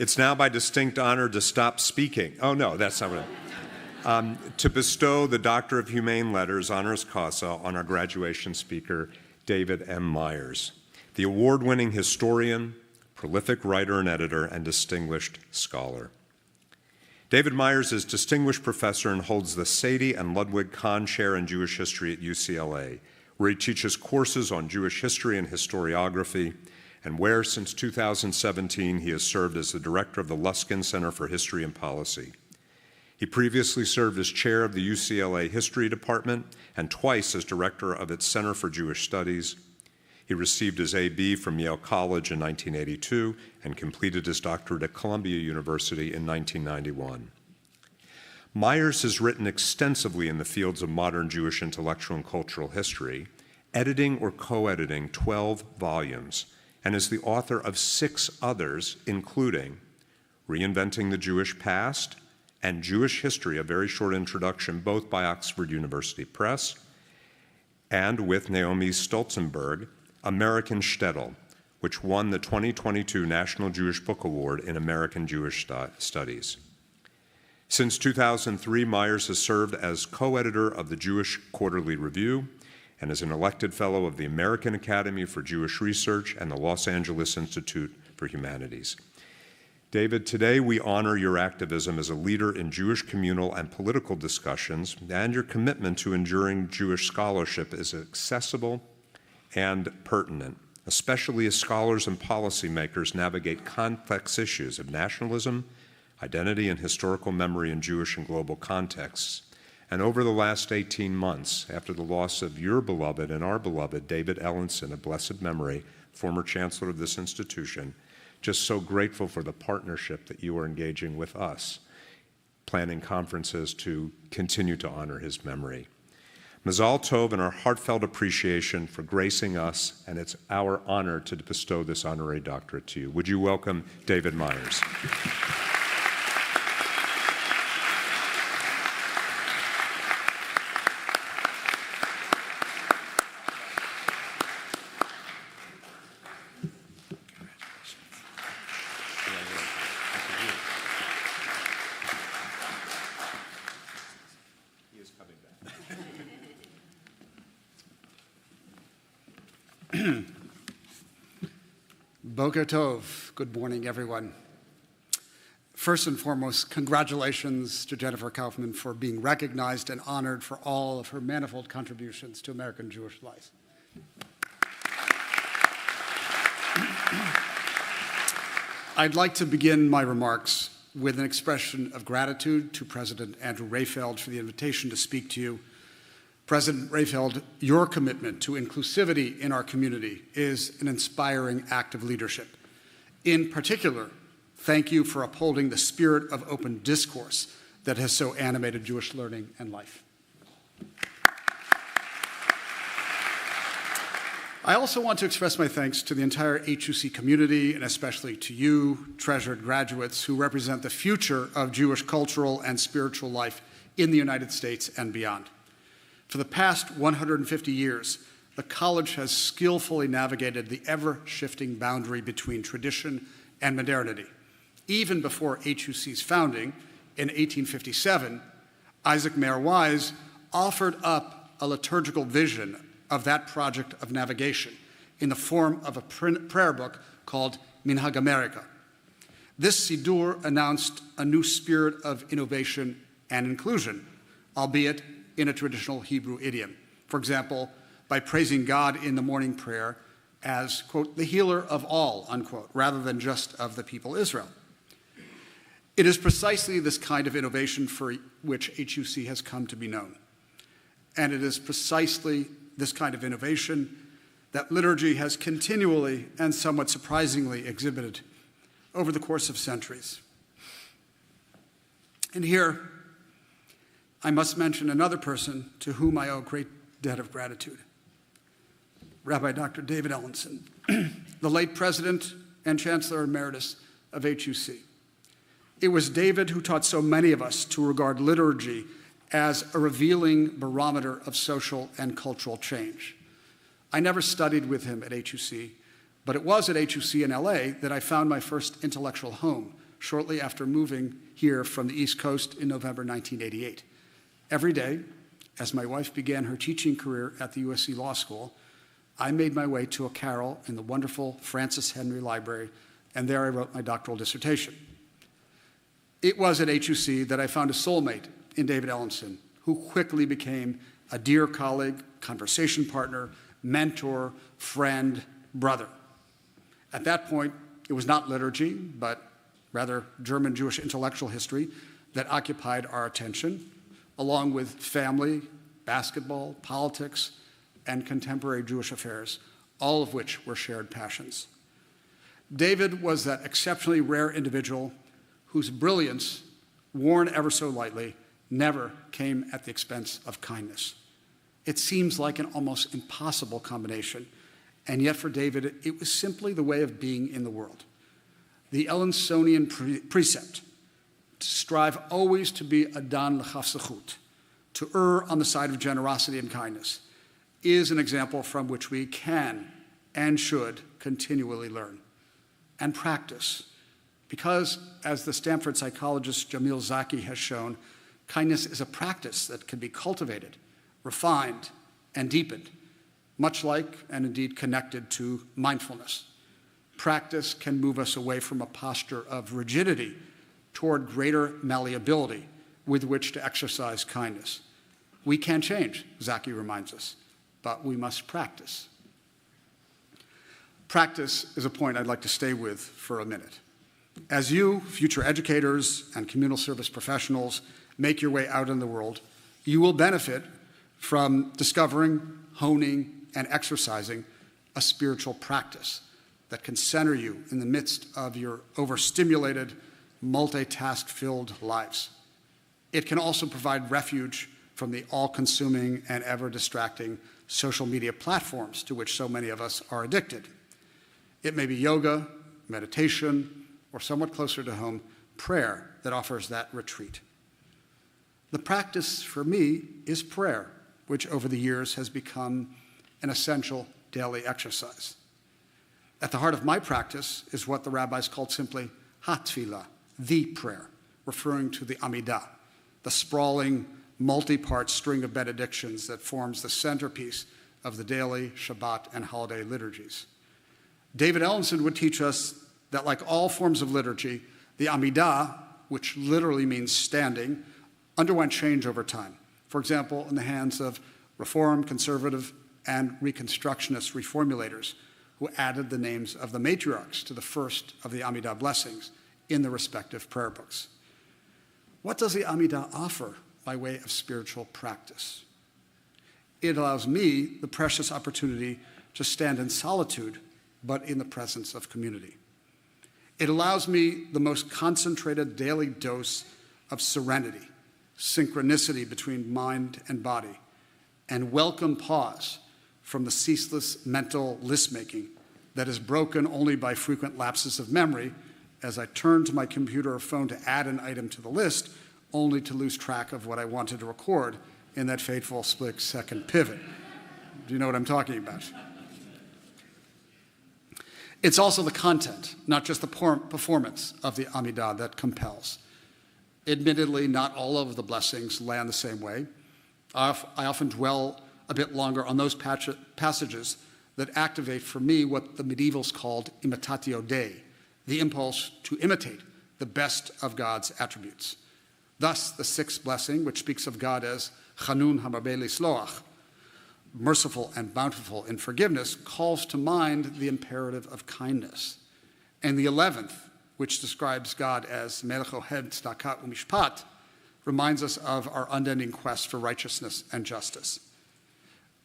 It's now my distinct honor to stop speaking. Oh, no, that's not what to bestow the Doctor of Humane Letters honoris causa on our graduation speaker, David M. Myers, the award-winning historian, prolific writer and editor, and distinguished scholar. David Myers is distinguished professor and holds the Sadie and Ludwig Kahn Chair in Jewish History at UCLA, where he teaches courses on Jewish history and historiography, and where, since 2017, he has served as the director of the Luskin Center for History and Policy. He previously served as chair of the UCLA History Department and twice as director of its Center for Jewish Studies. He received his A.B. from Yale College in 1982 and completed his doctorate at Columbia University in 1991. Myers has written extensively in the fields of modern Jewish intellectual and cultural history, editing or co-editing 12 volumes, and is the author of 6 others, including Reinventing the Jewish Past and Jewish History, a very short introduction, both by Oxford University Press, and with Naomi Stolzenberg, American Shtetl, which won the 2022 National Jewish Book Award in American Jewish Studies. Since 2003, Myers has served as co-editor of the Jewish Quarterly Review and is an elected fellow of the American Academy for Jewish Research and the Los Angeles Institute for Humanities. David, today we honor your activism as a leader in Jewish communal and political discussions, and your commitment to enduring Jewish scholarship is accessible and pertinent, especially as scholars and policymakers navigate complex issues of nationalism, identity, and historical memory in Jewish and global contexts. And over the last 18 months, after the loss of your beloved and our beloved David Ellenson of blessed memory, former chancellor of this institution, just so grateful for the partnership that you are engaging with us, planning conferences to continue to honor his memory. Mazal Tov and our heartfelt appreciation for gracing us, and it's our honor to bestow this honorary doctorate to you. Would you welcome David Myers? Boker Tov. Good morning, everyone. First and foremost, congratulations to Jennifer Kaufman for being recognized and honored for all of her manifold contributions to American Jewish life. I'd like to begin my remarks with an expression of gratitude to President Andrew Rayfeld for the invitation to speak to you. President Rayfeld, your commitment to inclusivity in our community is an inspiring act of leadership. In particular, thank you for upholding the spirit of open discourse that has so animated Jewish learning and life. I also want to express my thanks to the entire HUC community, and especially to you, treasured graduates, who represent the future of Jewish cultural and spiritual life in the United States and beyond. For the past 150 years, the college has skillfully navigated the ever-shifting boundary between tradition and modernity. Even before HUC's founding in 1857, Isaac Mayer Wise offered up a liturgical vision of that project of navigation in the form of a prayer book called Minhag America. This Siddur announced a new spirit of innovation and inclusion, albeit in a traditional Hebrew idiom. For example, by praising God in the morning prayer as, quote, the healer of all, unquote, rather than just of the people Israel. It is precisely this kind of innovation for which HUC has come to be known. And it is precisely this kind of innovation that liturgy has continually and somewhat surprisingly exhibited over the course of centuries. And here, I must mention another person to whom I owe great debt of gratitude, Rabbi Dr. David Ellenson, the late president and chancellor emeritus of HUC. It was David who taught so many of us to regard liturgy as a revealing barometer of social and cultural change. I never studied with him at HUC, but it was at HUC in LA that I found my first intellectual home shortly after moving here from the East Coast in November 1988. Every day, as my wife began her teaching career at the USC Law School, I made my way to a carrel in the wonderful Francis Henry Library, and there I wrote my doctoral dissertation. It was at HUC that I found a soulmate in David Ellenson, who quickly became a dear colleague, conversation partner, mentor, friend, brother. At that point, it was not liturgy, but rather German Jewish intellectual history that occupied our attention, along with family, basketball, politics, and contemporary Jewish affairs, all of which were shared passions. David was that exceptionally rare individual whose brilliance, worn ever so lightly, never came at the expense of kindness. It seems like an almost impossible combination, and yet for David, it was simply the way of being in the world. The Ellensonian precept, to strive always to be adan l'chafsachut, to err on the side of generosity and kindness, is an example from which we can and should continually learn and practice. Because, as the Stanford psychologist Jamil Zaki has shown, kindness is a practice that can be cultivated, refined, and deepened, much like and indeed connected to mindfulness. Practice can move us away from a posture of rigidity toward greater malleability with which to exercise kindness. We can change, Zaki reminds us, but we must practice. Practice is a point I'd like to stay with for a minute. As you, future educators and communal service professionals, make your way out in the world, you will benefit from discovering, honing, and exercising a spiritual practice that can center you in the midst of your overstimulated, multitask-filled lives. It can also provide refuge from the all-consuming and ever-distracting social media platforms to which so many of us are addicted. It may be yoga, meditation, or somewhat closer to home, prayer that offers that retreat. The practice for me is prayer, which over the years has become an essential daily exercise. At the heart of my practice is what the rabbis called simply hatfilah, the prayer, referring to the Amidah, the sprawling, multi-part string of benedictions that forms the centerpiece of the daily Shabbat and holiday liturgies. David Ellenson would teach us that, like all forms of liturgy, the Amidah, which literally means standing, underwent change over time. For example, in the hands of Reform, Conservative, and Reconstructionist reformulators who added the names of the matriarchs to the first of the Amidah blessings in the respective prayer books. What does the Amidah offer by way of spiritual practice? It allows me the precious opportunity to stand in solitude, but in the presence of community. It allows me the most concentrated daily dose of serenity, synchronicity between mind and body, and welcome pause from the ceaseless mental list-making that is broken only by frequent lapses of memory as I turn to my computer or phone to add an item to the list, only to lose track of what I wanted to record in that fateful split-second pivot. Do you know what I'm talking about? It's also the content, not just the performance of the Amidah that compels. Admittedly, not all of the blessings land the same way. I often dwell a bit longer on those passages that activate for me what the medievals called imitatio Dei, the impulse to imitate the best of God's attributes. Thus, the sixth blessing, which speaks of God as Chanun Hamarbeh Lisloach, merciful and bountiful in forgiveness, calls to mind the imperative of kindness. And the 11th, which describes God as Melech Ohed Tzedakah Umishpat, reminds us of our unending quest for righteousness and justice.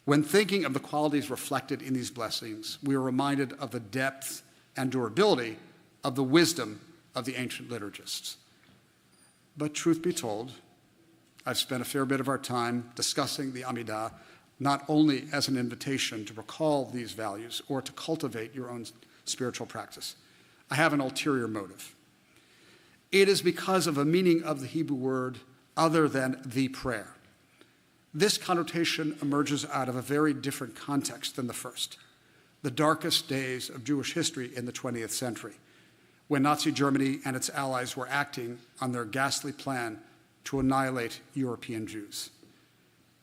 When thinking of the qualities reflected in these blessings, we are reminded of the depth and durability of the wisdom of the ancient liturgists. But truth be told, I've spent a fair bit of our time discussing the Amidah not only as an invitation to recall these values or to cultivate your own spiritual practice. I have an ulterior motive. It is because of a meaning of the Hebrew word other than the prayer. This connotation emerges out of a very different context than the first, the darkest days of Jewish history in the 20th century, when Nazi Germany and its allies were acting on their ghastly plan to annihilate European Jews.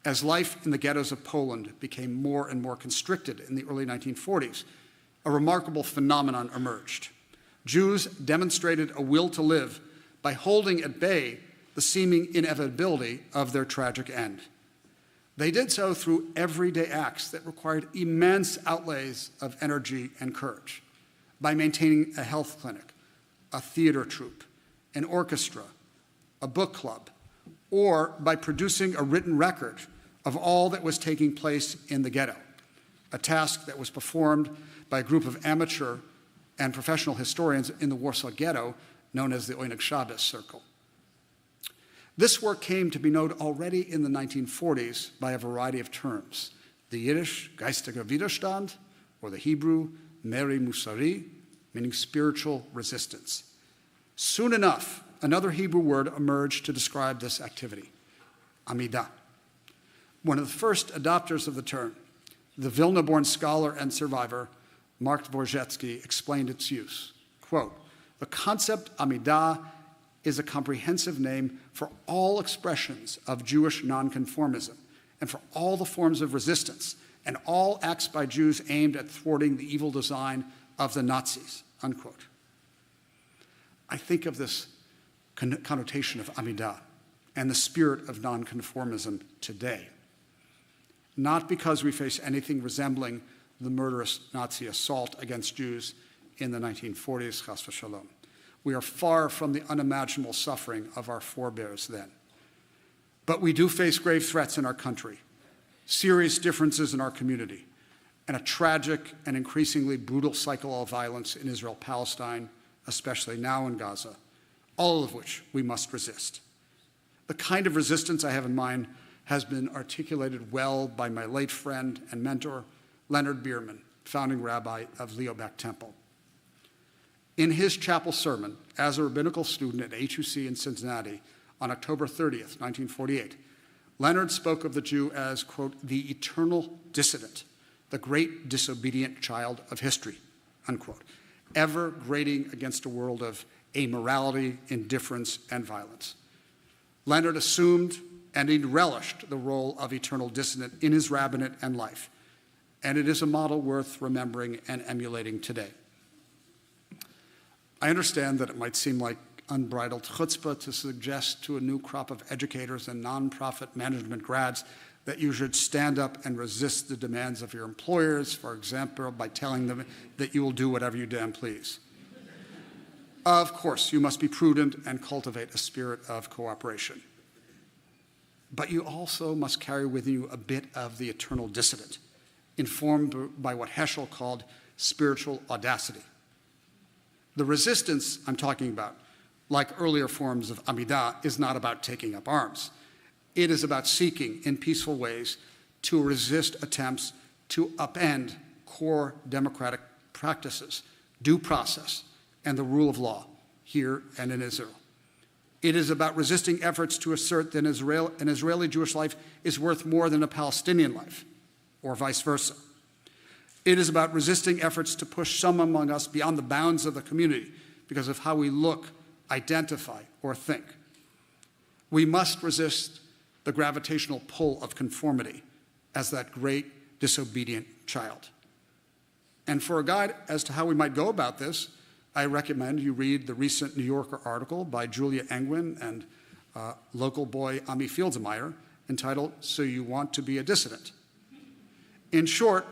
As life in the ghettos of Poland became more and more constricted in the early 1940s, a remarkable phenomenon emerged. Jews demonstrated a will to live by holding at bay the seeming inevitability of their tragic end. They did so through everyday acts that required immense outlays of energy and courage, by maintaining a health clinic, a theater troupe, an orchestra, a book club, or by producing a written record of all that was taking place in the ghetto, a task that was performed by a group of amateur and professional historians in the Warsaw Ghetto known as the Oynek Shabbos Circle. This work came to be known already in the 1940s by a variety of terms: the Yiddish Geistiger Widerstand, or the Hebrew Meri Musari, meaning spiritual resistance. Soon enough, another Hebrew word emerged to describe this activity: Amidah. One of the first adopters of the term, the Vilna-born scholar and survivor Mark Dvorzhetsky, explained its use. Quote, "The concept Amidah is a comprehensive name for all expressions of Jewish nonconformism and for all the forms of resistance and all acts by Jews aimed at thwarting the evil design of the Nazis," unquote. I think of this connotation of Amidah and the spirit of nonconformism today, not because we face anything resembling the murderous Nazi assault against Jews in the 1940s, chas v'shalom. We are far from the unimaginable suffering of our forebears then. But we do face grave threats in our country, serious differences in our community, and a tragic and increasingly brutal cycle of violence in Israel-Palestine, especially now in Gaza, all of which we must resist. The kind of resistance I have in mind has been articulated well by my late friend and mentor, Leonard Bierman, founding rabbi of Leobeck Temple. In his chapel sermon as a rabbinical student at HUC in Cincinnati on October 30th, 1948, Leonard spoke of the Jew as, quote, "the eternal dissident, the great disobedient child of history," unquote, ever grating against a world of amorality, indifference, and violence. Leonard assumed and he relished the role of eternal dissident in his rabbinate and life, and it is a model worth remembering and emulating today. I understand that it might seem like unbridled chutzpah to suggest to a new crop of educators and nonprofit management grads that you should stand up and resist the demands of your employers, for example, by telling them that you will do whatever you damn please. Of course, you must be prudent and cultivate a spirit of cooperation. But you also must carry with you a bit of the eternal dissident, informed by what Heschel called spiritual audacity. The resistance I'm talking about, like earlier forms of Amidah, is not about taking up arms. It is about seeking in peaceful ways to resist attempts to upend core democratic practices, due process, and the rule of law here and in Israel. It is about resisting efforts to assert that an Israeli Jewish life is worth more than a Palestinian life, or vice versa. It is about resisting efforts to push some among us beyond the bounds of the community because of how we look, identify, or think. We must resist the gravitational pull of conformity as that great disobedient child. And for a guide as to how we might go about this, I recommend you read the recent New Yorker article by Julia Engwin and local boy Ami Fieldsmeyer entitled, "So You Want to Be a Dissident?" In short,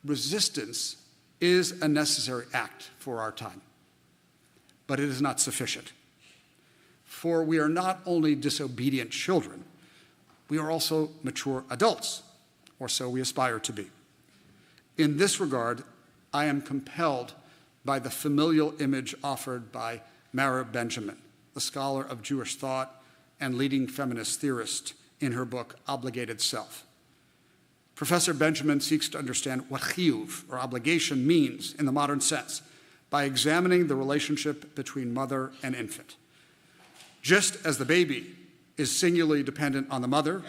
resistance is a necessary act for our time, but it is not sufficient. For we are not only disobedient children, we are also mature adults, or so we aspire to be. In this regard, I am compelled by the familial image offered by Mara Benjamin, the scholar of Jewish thought and leading feminist theorist, in her book, Obligated Self. Professor Benjamin seeks to understand what chiyuv, or obligation, means in the modern sense by examining the relationship between mother and infant. Just as the baby is singularly dependent on the mother,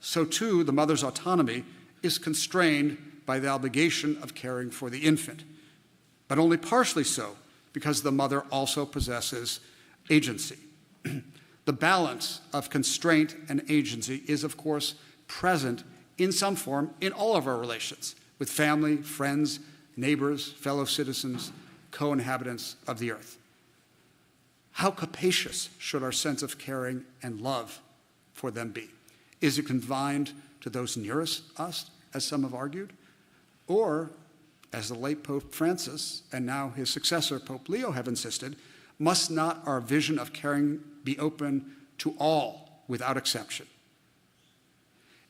so too the mother's autonomy is constrained by the obligation of caring for the infant, but only partially so because the mother also possesses agency. The balance of constraint and agency is, of course, present in some form in all of our relations with family, friends, neighbors, fellow citizens, co-inhabitants of the earth. How capacious should our sense of caring and love for them be? Is it confined to those nearest us, as some have argued? Or, as the late Pope Francis and now his successor, Pope Leo, have insisted, must not our vision of caring be open to all without exception?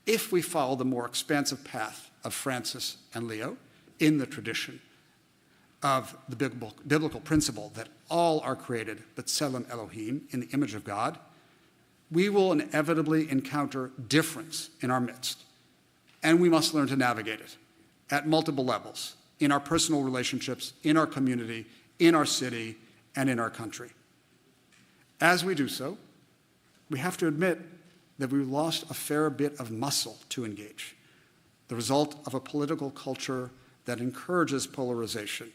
If we follow the more expansive path of Francis and Leo in the tradition of the biblical principle that all are created b'tselem Elohim, in the image of God, we will inevitably encounter difference in our midst, and we must learn to navigate it at multiple levels, in our personal relationships, in our community, in our city, and in our country. As we do so, we have to admit that we've lost a fair bit of muscle to engage, the result of a political culture that encourages polarization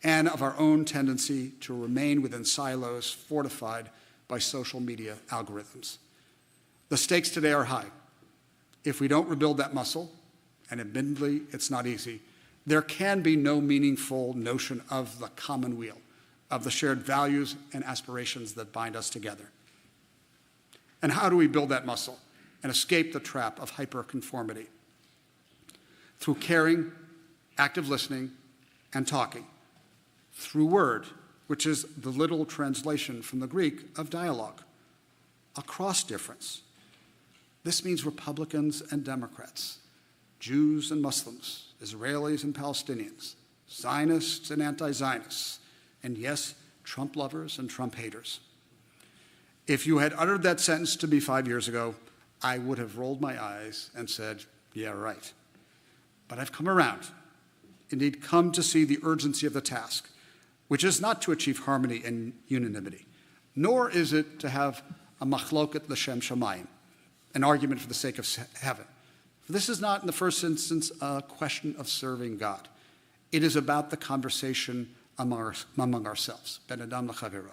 and of our own tendency to remain within silos fortified by social media algorithms. The stakes today are high. If we don't rebuild that muscle, and admittedly it's not easy, there can be no meaningful notion of the common weal, of the shared values and aspirations that bind us together. And how do we build that muscle and escape the trap of hyperconformity? Through caring, active listening, and talking. Through word, which is the literal translation from the Greek of dialogue, across difference. This means Republicans and Democrats, Jews and Muslims, Israelis and Palestinians, Zionists and anti-Zionists, and yes, Trump lovers and Trump haters. If you had uttered that sentence to me 5 years ago, I would have rolled my eyes and said, yeah, right. But I've come around, indeed come to see the urgency of the task, which is not to achieve harmony and unanimity, nor is it to have a machloket l'shem shamayim, an argument for the sake of heaven. This is not, in the first instance, a question of serving God. It is about the conversation among ourselves, ben adam l'chavero.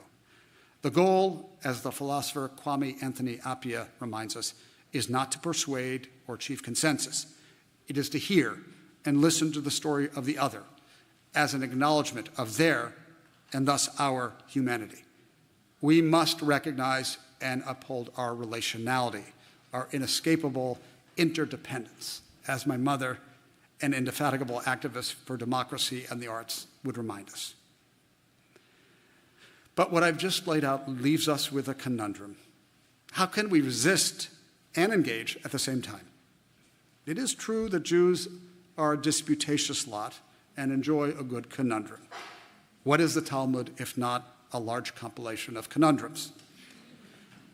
The goal, as the philosopher Kwame Anthony Appiah reminds us, is not to persuade or achieve consensus. It is to hear and listen to the story of the other as an acknowledgement of their and thus our humanity. We must recognize and uphold our relationality, our inescapable interdependence, as my mother, an indefatigable activist for democracy and the arts, would remind us. But what I've just laid out leaves us with a conundrum. How can we resist and engage at the same time? It is true that Jews are a disputatious lot and enjoy a good conundrum. What is the Talmud if not a large compilation of conundrums?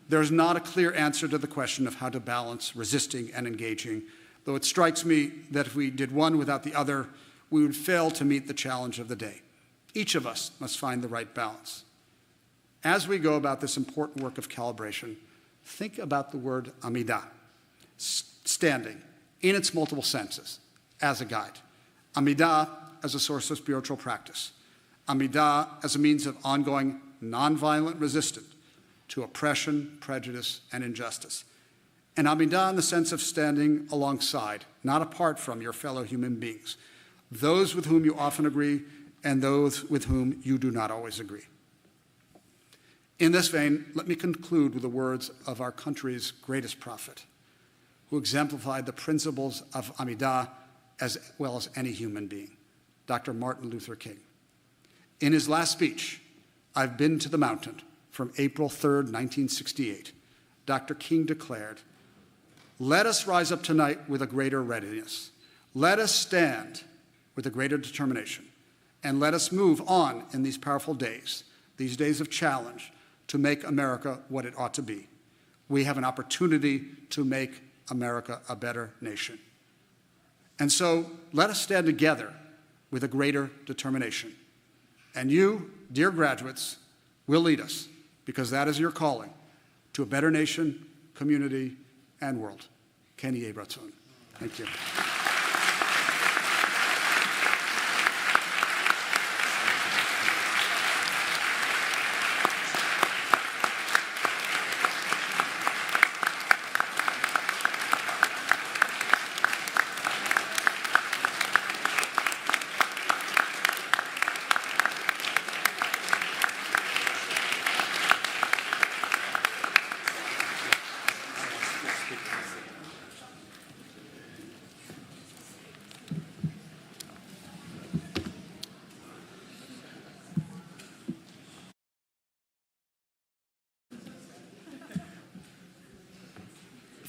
There's not a clear answer to the question of how to balance resisting and engaging, though it strikes me that if we did one without the other, we would fail to meet the challenge of the day. Each of us must find the right balance. As we go about this important work of calibration, think about the word amidah, standing, in its multiple senses, as a guide. Amidah as a source of spiritual practice. Amidah as a means of ongoing nonviolent resistance to oppression, prejudice, and injustice. And Amidah in the sense of standing alongside, not apart from your fellow human beings, those with whom you often agree and those with whom you do not always agree. In this vein, let me conclude with the words of our country's greatest prophet, who exemplified the principles of Amidah as well as any human being, Dr. Martin Luther King. In his last speech, "I've Been to the Mountain," from April 3rd, 1968, Dr. King declared, "Let us rise up tonight with a greater readiness. Let us stand with a greater determination, and let us move on in these powerful days, these days of challenge, to make America what it ought to be. We have an opportunity to make America a better nation. And so let us stand together with a greater determination. And you, dear graduates, will lead us, because that is your calling, to a better nation, community, and world. Ken Yeh Ratzon. Thank you.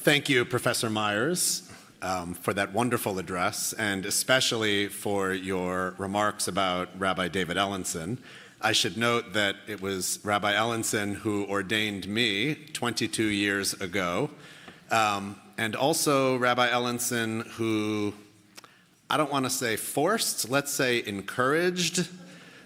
Thank you, Professor Myers, for that wonderful address, and especially for your remarks about Rabbi David Ellenson. I should note that it was Rabbi Ellenson who ordained me 22 years ago, and also Rabbi Ellenson who, I don't want to say forced, let's say encouraged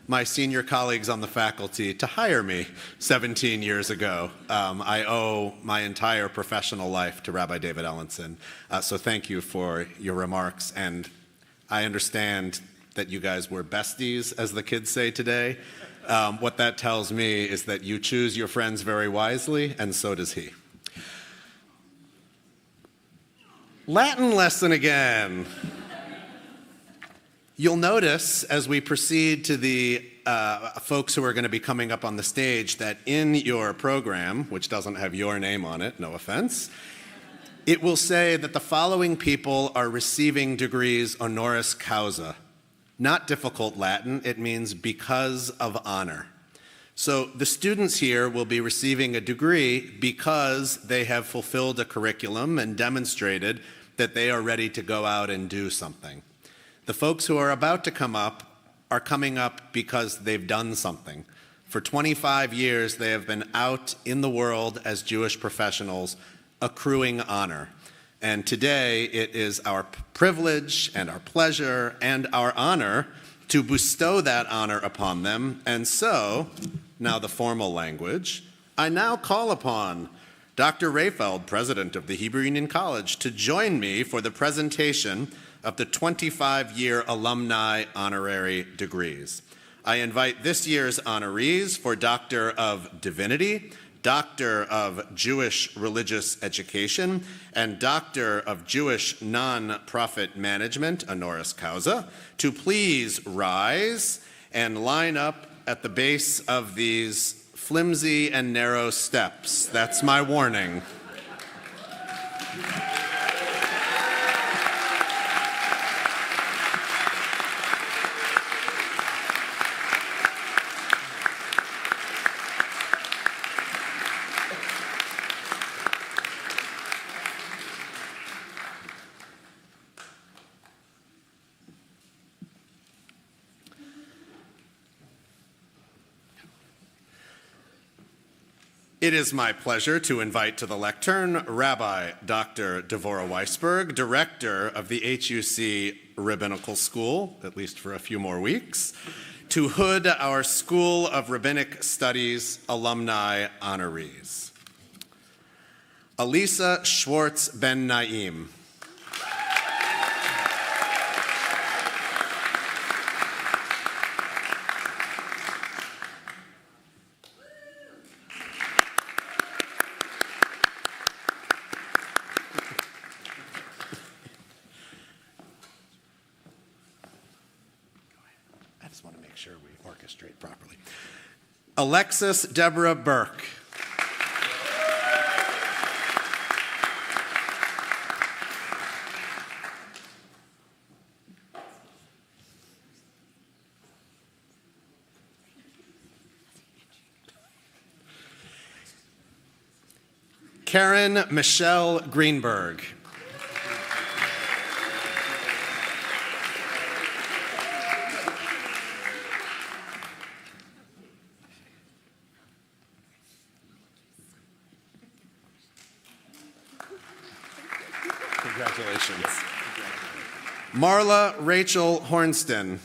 my senior colleagues on the faculty to hire me 17 years ago. I owe my entire professional life to Rabbi David Ellenson. So thank you for your remarks. And I understand that you guys were besties, as the kids say today. What that tells me is that you choose your friends very wisely, and so does he. Latin lesson again. You'll notice as we proceed to the folks who are going to be coming up on the stage that in your program, which doesn't have your name on it, no offense, it will say that the following people are receiving degrees honoris causa. Not difficult Latin, it means because of honor. So the students here will be receiving a degree because they have fulfilled a curriculum and demonstrated that they are ready to go out and do something. The folks who are about to come up are coming up because they've done something. For 25 years, they have been out in the world as Jewish professionals, accruing honor. And today, it is our privilege and our pleasure and our honor to bestow that honor upon them. And so, now the formal language, I now call upon Dr. Rayfeld, president of the Hebrew Union College, to join me for the presentation of the 25-year alumni honorary degrees. I invite this year's honorees for Doctor of Divinity, Doctor of Jewish Religious Education, and Doctor of Jewish Non-Profit Management, honoris causa, to please rise and line up at the base of these flimsy and narrow steps. That's my warning. It is my pleasure to invite to the lectern Rabbi Dr. Devorah Weisberg, Director of the HUC Rabbinical School, at least for a few more weeks, to hood our School of Rabbinic Studies alumni honorees. Elisa Schwartz Ben Naim. Properly. Alexis Deborah Burke. Karen Michelle Greenberg. Congratulations. Marla Rachel Hornston. You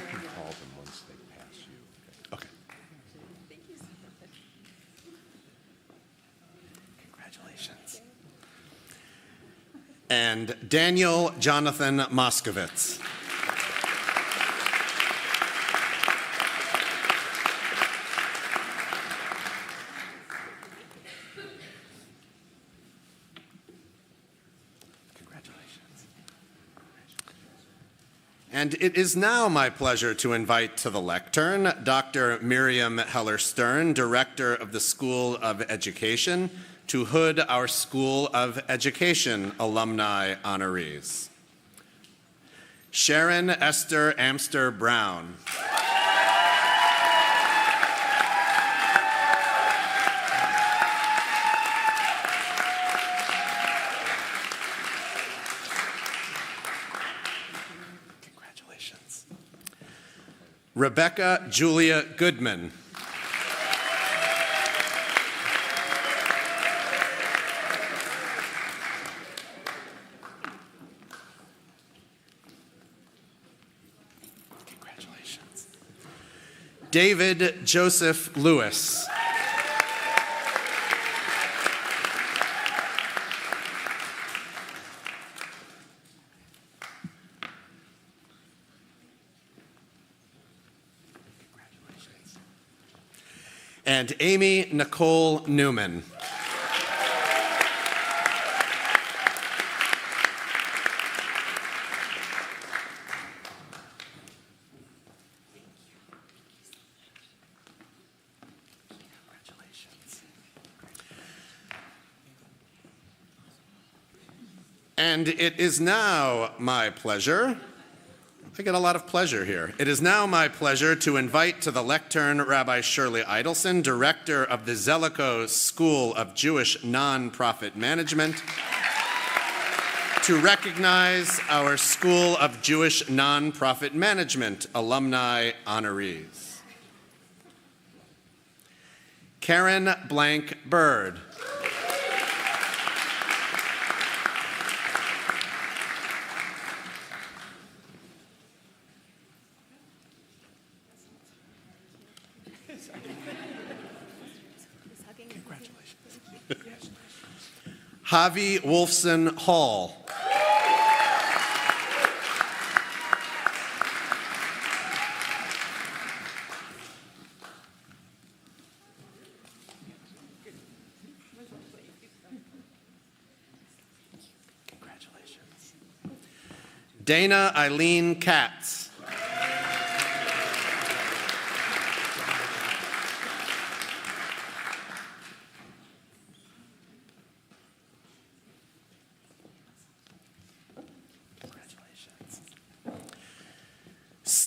can call them once they pass you. Okay. Congratulations. And Daniel Jonathan Moskowitz. And it is now my pleasure to invite to the lectern Dr. Miriam Heller-Stern, Director of the School of Education, to hood our School of Education alumni honorees. Sharon Esther Amster Brown. Rebecca Julia Goodman. Congratulations. David Joseph Lewis. And Amy Nicole Newman. And it is now my pleasure, I get a lot of pleasure here. It is now my pleasure to invite to the lectern Rabbi Shirley Idelson, director of the Zelikow School of Jewish Nonprofit Management, to recognize our School of Jewish Nonprofit Management alumni honorees. Karen Blank Bird. Javi Wolfson Hall. Congratulations. Dana Eileen Katz.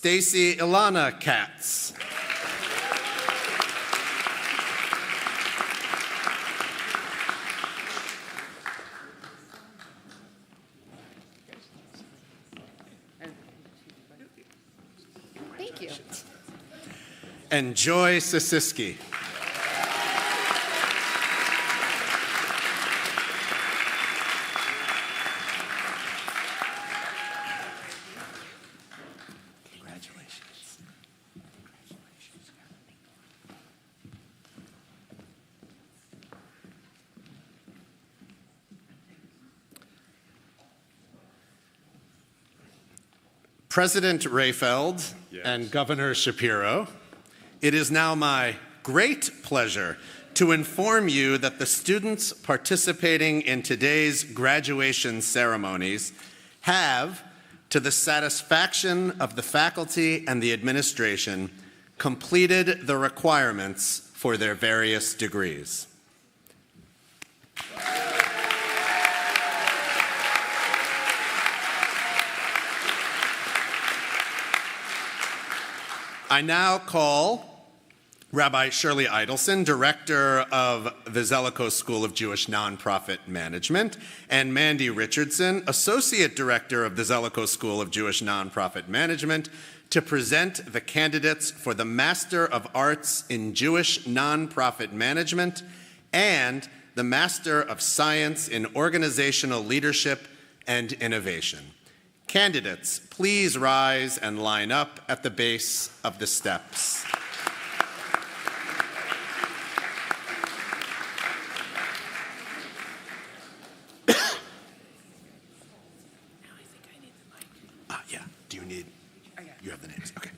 Stacy Ilana Katz. Thank you. And Joy Sisiski. President Rayfeld and Governor Shapiro, it is now my great pleasure to inform you that the students participating in today's graduation ceremonies have, to the satisfaction of the faculty and the administration, completed the requirements for their various degrees. I now call Rabbi Shirley Idelson, director of the Zelikow School of Jewish Nonprofit Management, and Mandy Richardson, associate director of the Zelikow School of Jewish Nonprofit Management, to present the candidates for the Master of Arts in Jewish Nonprofit Management and the Master of Science in Organizational Leadership and Innovation. Candidates, please rise and line up at the base of the steps. Yeah, do you need, you have the names, okay.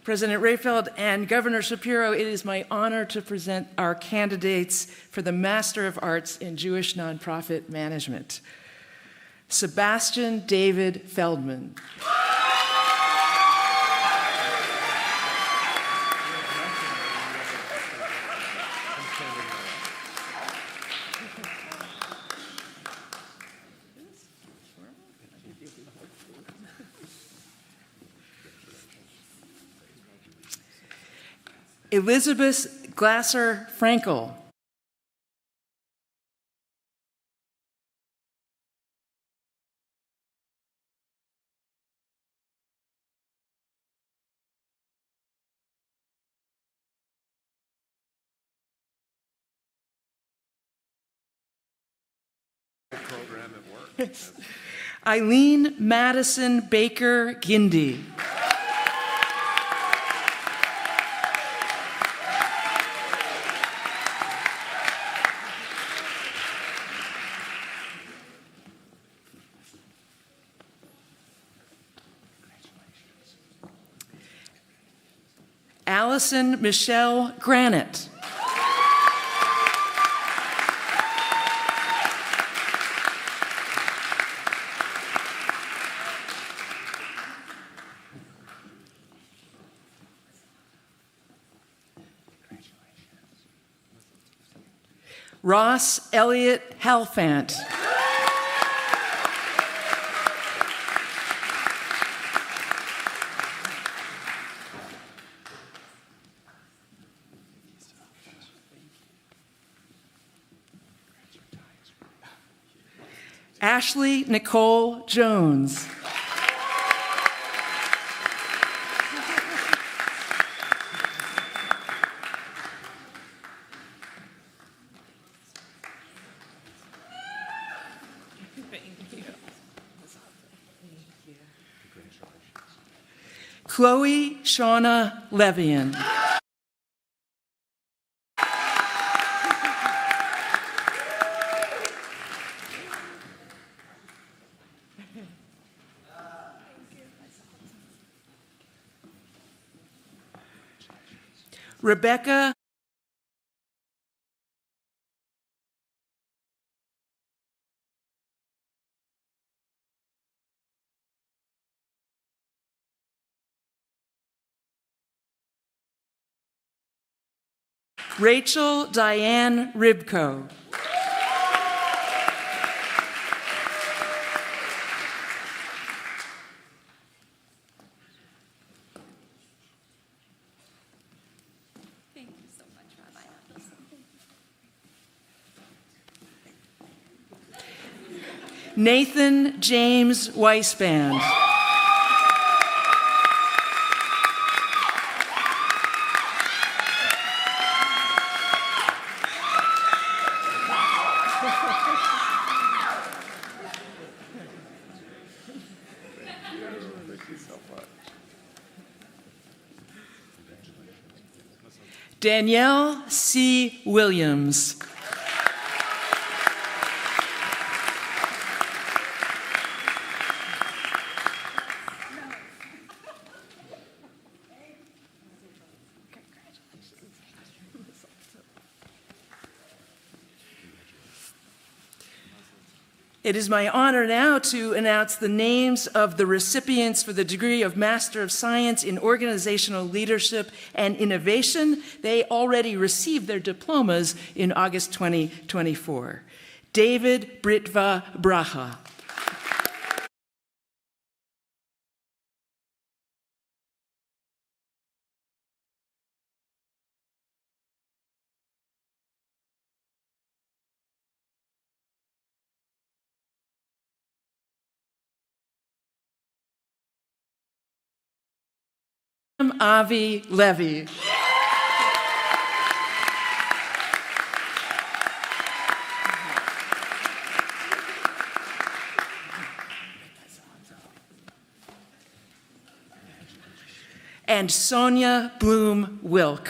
President Rayfeld and Governor Shapiro, it is my honor to present our candidates for the Master of Arts in Jewish Nonprofit Management. Sebastian David Feldman. Elizabeth Glasser Frankel. program at work. Eileen Madison Baker Gindi. Allison Michelle Granite. Ross Elliott Halfant. Ashley Nicole Jones. Chloe Shauna Levian. Rebecca Rachel Diane Ribko. Thank you so much, Rabbi. Nathan James Weisband. Danielle C. Williams. It is my honor now to announce the names of the recipients for the degree of Master of Science in Organizational Leadership and Innovation. They already received their diplomas in August 2024. David Britva Braha. Avi Levy. And Sonia Bloom Wilk.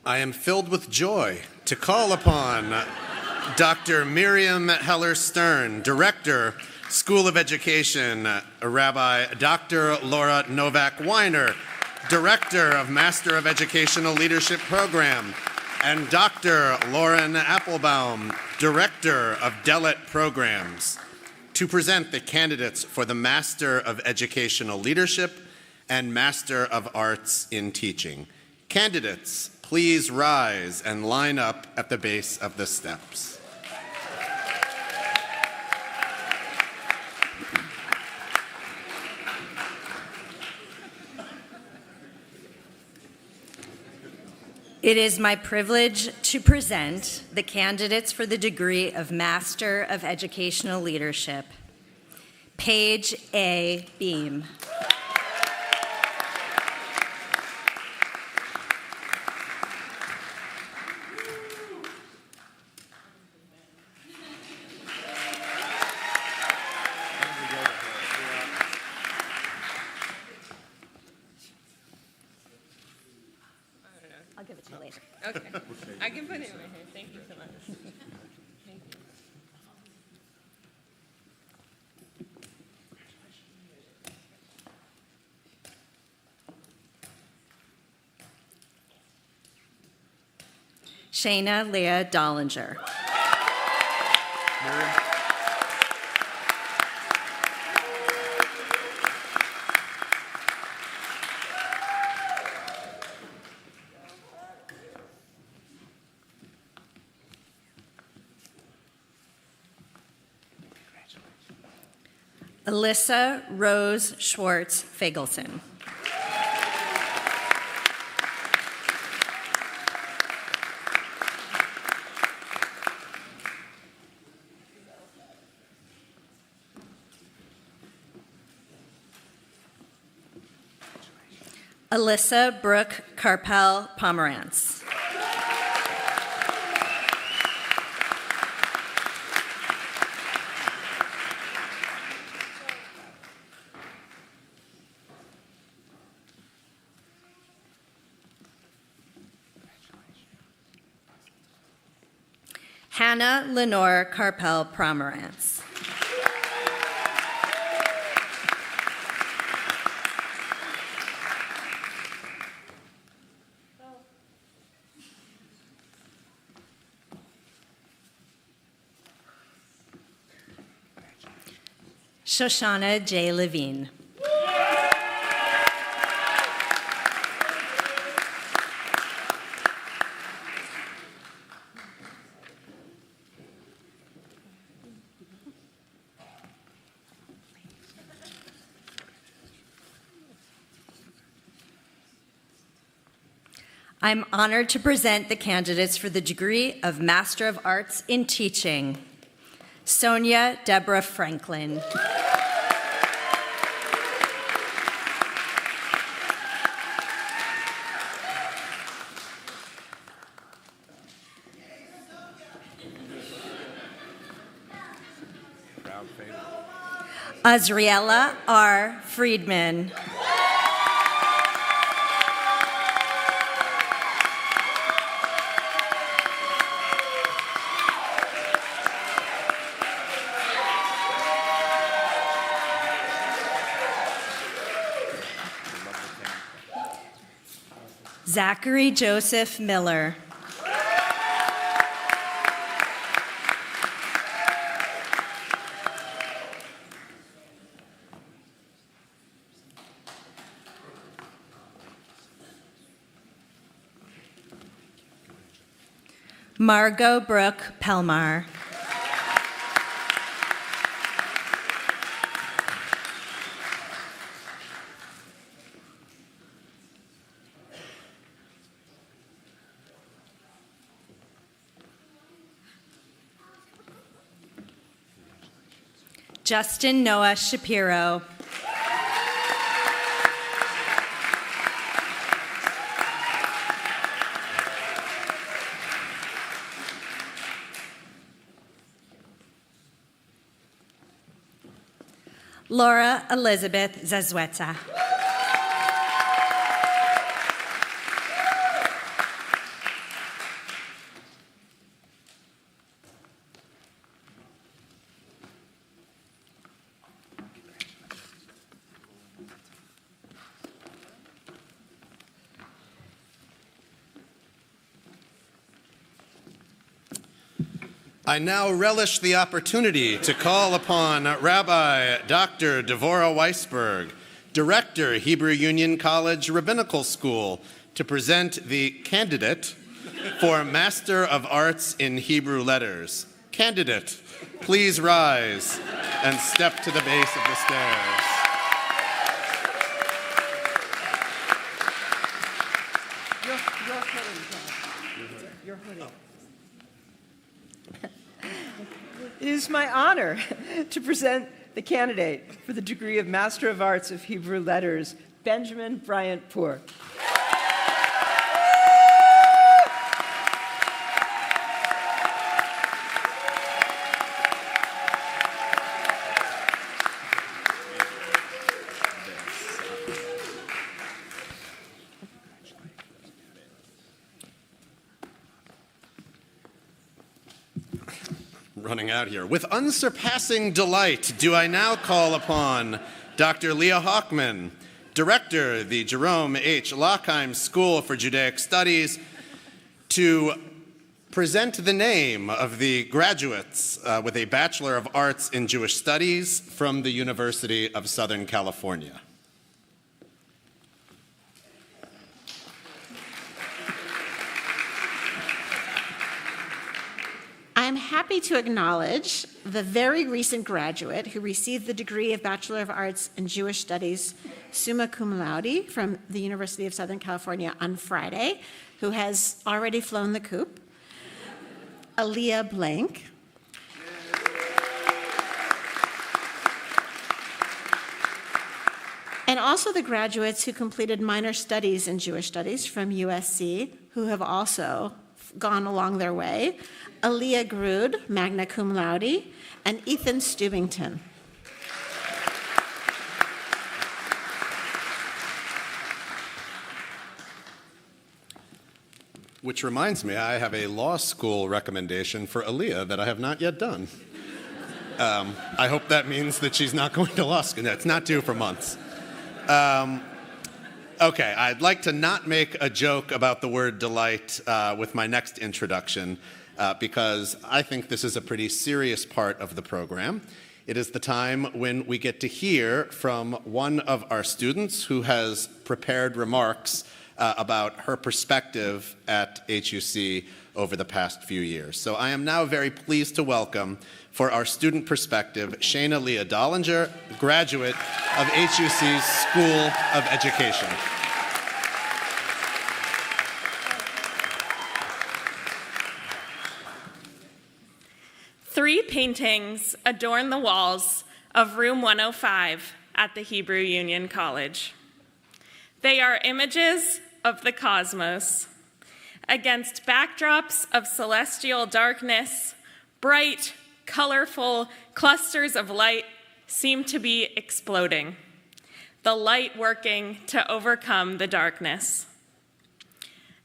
I am filled with joy to call upon Dr. Miriam Heller-Stern, Director, School of Education, Rabbi Dr. Laura Novak-Weiner, Director of Master of Educational Leadership Program, and Dr. Lauren Applebaum, Director of DELIT Programs, to present the candidates for the Master of Educational Leadership and Master of Arts in Teaching. Candidates, please rise and line up at the base of the steps. It is my privilege to present the candidates for the degree of Master of Educational Leadership. Paige A. Beam. I'll give it to you later. Okay. I can put it right here. Thank you so much. Thank you. Shayna Leah Dollinger. Alyssa Rose Schwartz Fagelson. Alyssa Brooke Carpel Pomerantz. Hannah Lenore Carpel Pomerantz. Shoshana J. Levine. I'm honored to present the candidates for the degree of Master of Arts in Teaching. Sonia Deborah Franklin. Azriela R. Friedman. Zachary Joseph Miller. Margot Brooke Pelmar. Justin Noah Shapiro. Laura Elizabeth Zazweta. I now relish the opportunity to call upon Rabbi Dr. Devorah Weisberg, Director, Hebrew Union College Rabbinical School, to present the candidate for Master of Arts in Hebrew Letters. Candidate, please rise and step to the base of the stairs. Your turn. It is my honor to present the candidate for the degree of Master of Arts of Hebrew Letters, Benjamin Bryant Poor. Running out here. With unsurpassing delight, do I now call upon Dr. Leah Hochman, Director, the Jerome H. Lockheim School for Judaic Studies, to present the name of the graduates with a Bachelor of Arts in Jewish Studies from the University of Southern California. I'm happy to acknowledge the very recent graduate who received the degree of Bachelor of Arts in Jewish Studies, summa cum laude, from the University of Southern California on Friday, who has already flown the coop, Aaliyah Blank. And also the graduates who completed minor studies in Jewish Studies from USC, who have also gone along their way, Aaliyah Grood, magna cum laude, and Ethan Stubington. Which reminds me, I have a law school recommendation for Aaliyah that I have not yet done. I hope that means that she's not going to law school. No, it's not due for months. Okay, I'd like to not make a joke about the word delight with my next introduction because I think this is a pretty serious part of the program. It is the time when we get to hear from one of our students who has prepared remarks about her perspective at HUC over the past few years. So I am now very pleased to welcome, for our student perspective, Shayna Leah Dollinger, graduate of HUC's School of Education. Three paintings adorn the walls of room 105 at the Hebrew Union College. They are images of the cosmos. Against backdrops of celestial darkness, bright, colorful clusters of light seem to be exploding, the light working to overcome the darkness.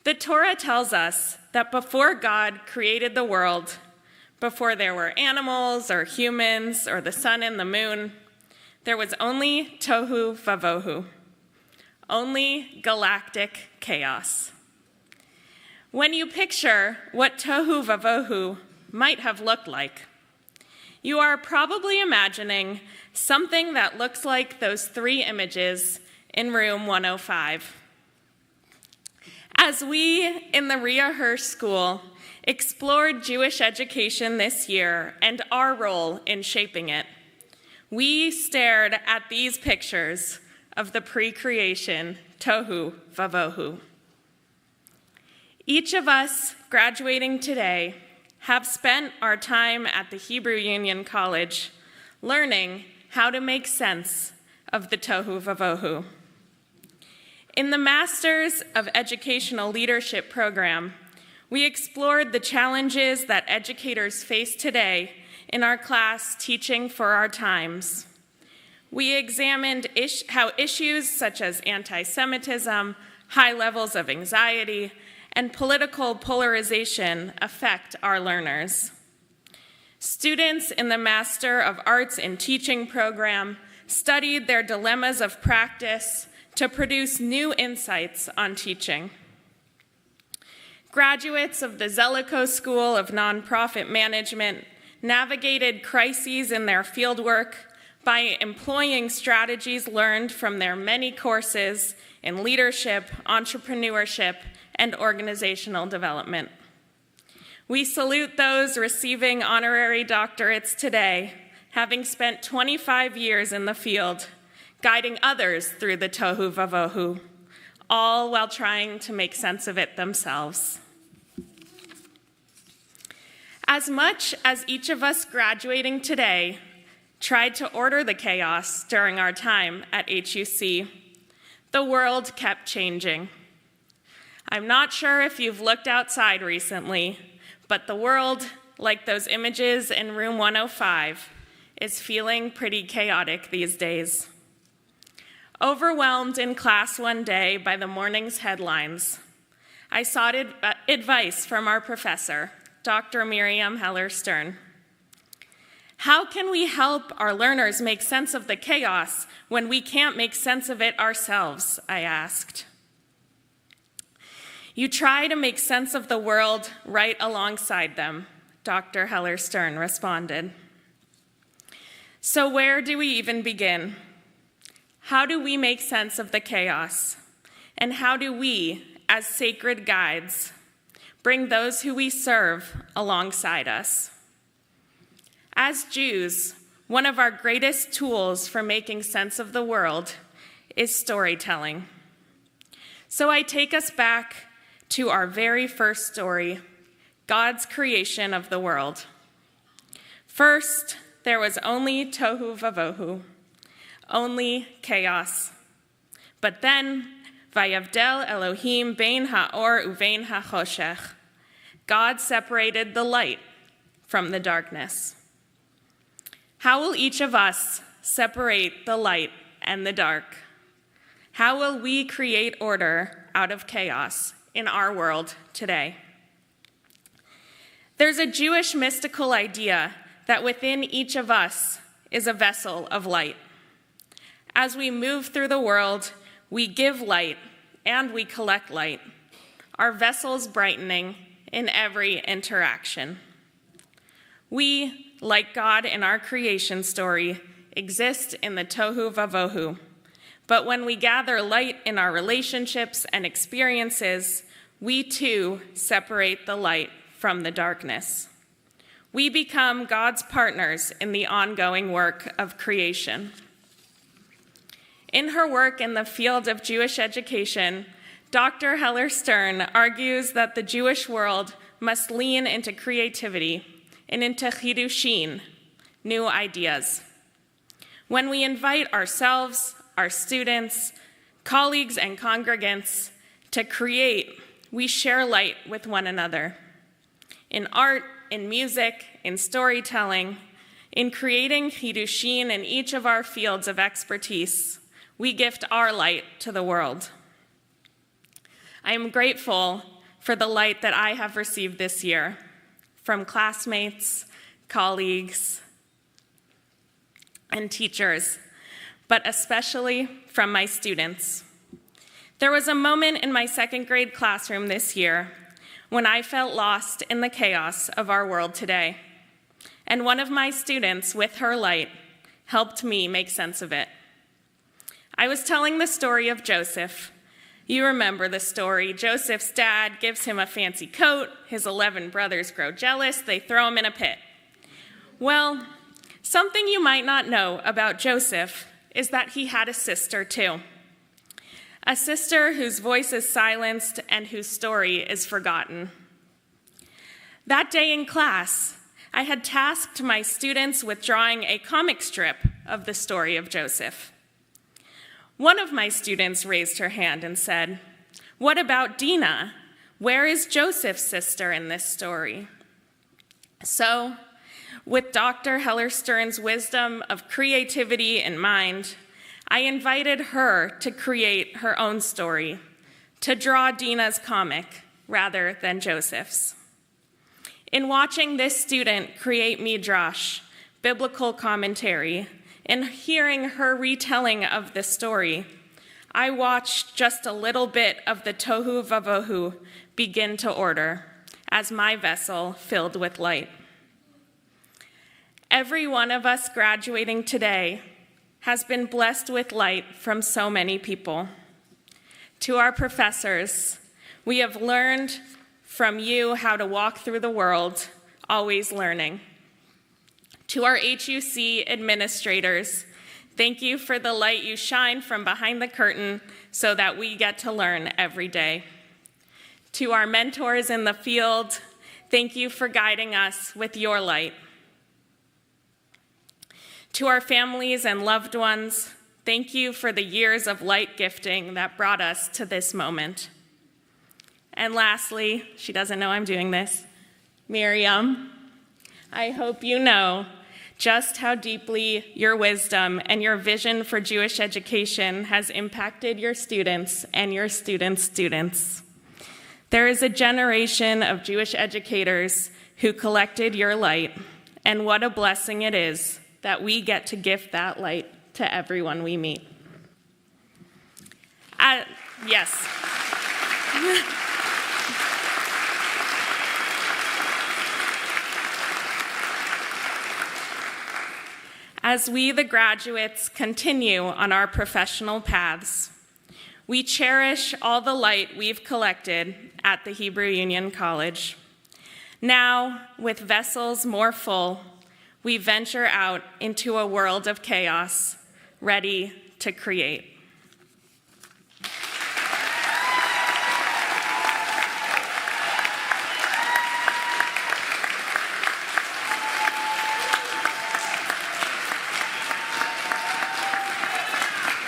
The Torah tells us that before God created the world, before there were animals or humans or the sun and the moon, there was only tohu vavohu, only galactic chaos. When you picture what tohu vavohu might have looked like, you are probably imagining something that looks like those three images in room 105. As we in the Ria Hirsch School explored Jewish education this year and our role in shaping it, we stared at these pictures of the pre-creation tohu vavohu. Each of us graduating today have spent our time at the Hebrew Union College learning how to make sense of the tohu vavohu. In the Masters of Educational Leadership program, we explored the challenges that educators face today in our class Teaching for Our Times. We examined how issues such as anti-Semitism, high levels of anxiety, and political polarization affect our learners. Students in the Master of Arts in Teaching program studied their dilemmas of practice to produce new insights on teaching. Graduates of the Zellico School of Nonprofit Management navigated crises in their fieldwork by employing strategies learned from their many courses in leadership, entrepreneurship, and organizational development. We salute those receiving honorary doctorates today, having spent 25 years in the field, guiding others through the tohu vavohu, all while trying to make sense of it themselves. As much as each of us graduating today tried to order the chaos during our time at HUC, the world kept changing. I'm not sure if you've looked outside recently, but the world, like those images in room 105, is feeling pretty chaotic these days. Overwhelmed in class one day by the morning's headlines, I sought advice from our professor, Dr. Miriam Heller-Stern. How can we help our learners make sense of the chaos when we can't make sense of it ourselves? I asked. You try to make sense of the world right alongside them, Dr. Heller-Stern responded. So where do we even begin? How do we make sense of the chaos? And how do we, as sacred guides, bring those who we serve alongside us? As Jews, one of our greatest tools for making sense of the world is storytelling. So I take us back to our very first story, God's creation of the world. First, there was only tohu vavohu, only chaos. But then, vayavdel Elohim bein ha'or uvein ha'choshech, God separated the light from the darkness. How will each of us separate the light and the dark? How will we create order out of chaos in our world today? There's a Jewish mystical idea that within each of us is a vessel of light. As we move through the world, we give light and we collect light, our vessels brightening in every interaction. We, like God in our creation story, exist in the tohu vavohu. But when we gather light in our relationships and experiences, we too separate the light from the darkness. We become God's partners in the ongoing work of creation. In her work in the field of Jewish education, Dr. Heller-Stern argues that the Jewish world must lean into creativity and into chidushin, new ideas. When we invite ourselves, our students, colleagues, and congregants to create, we share light with one another. In art, in music, in storytelling, in creating chidushin in each of our fields of expertise, we gift our light to the world. I am grateful for the light that I have received this year from classmates, colleagues, and teachers, but especially from my students. There was a moment in my second grade classroom this year when I felt lost in the chaos of our world today. And one of my students, with her light, helped me make sense of it. I was telling the story of Joseph. You remember the story. Joseph's dad gives him a fancy coat. His 11 brothers grow jealous. They throw him in a pit. Well, something you might not know about Joseph is that he had a sister too. A sister whose voice is silenced and whose story is forgotten. That day in class, I had tasked my students with drawing a comic strip of the story of Joseph. One of my students raised her hand and said, "What about Dinah? Where is Joseph's sister in this story?" So, with Dr. Heller-Stern's wisdom of creativity in mind, I invited her to create her own story, to draw Dinah's comic rather than Joseph's. In watching this student create Midrash, biblical commentary, and hearing her retelling of the story, I watched just a little bit of the tohu vavohu begin to order as my vessel filled with light. Every one of us graduating today has been blessed with light from so many people. To our professors, we have learned from you how to walk through the world, always learning. To our HUC administrators, thank you for the light you shine from behind the curtain so that we get to learn every day. To our mentors in the field, Thank you for guiding us with your light. To our families and loved ones, thank you for the years of light gifting that brought us to this moment. And lastly, she doesn't know I'm doing this, Miriam, I hope you know just how deeply your wisdom and your vision for Jewish education has impacted your students and your students' students. There is a generation of Jewish educators who collected your light, and what a blessing it is that we get to gift that light to everyone we meet. Yes. As we, the graduates, continue on our professional paths, we cherish all the light we've collected at the Hebrew Union College. Now, with vessels more full, we venture out into a world of chaos, ready to create.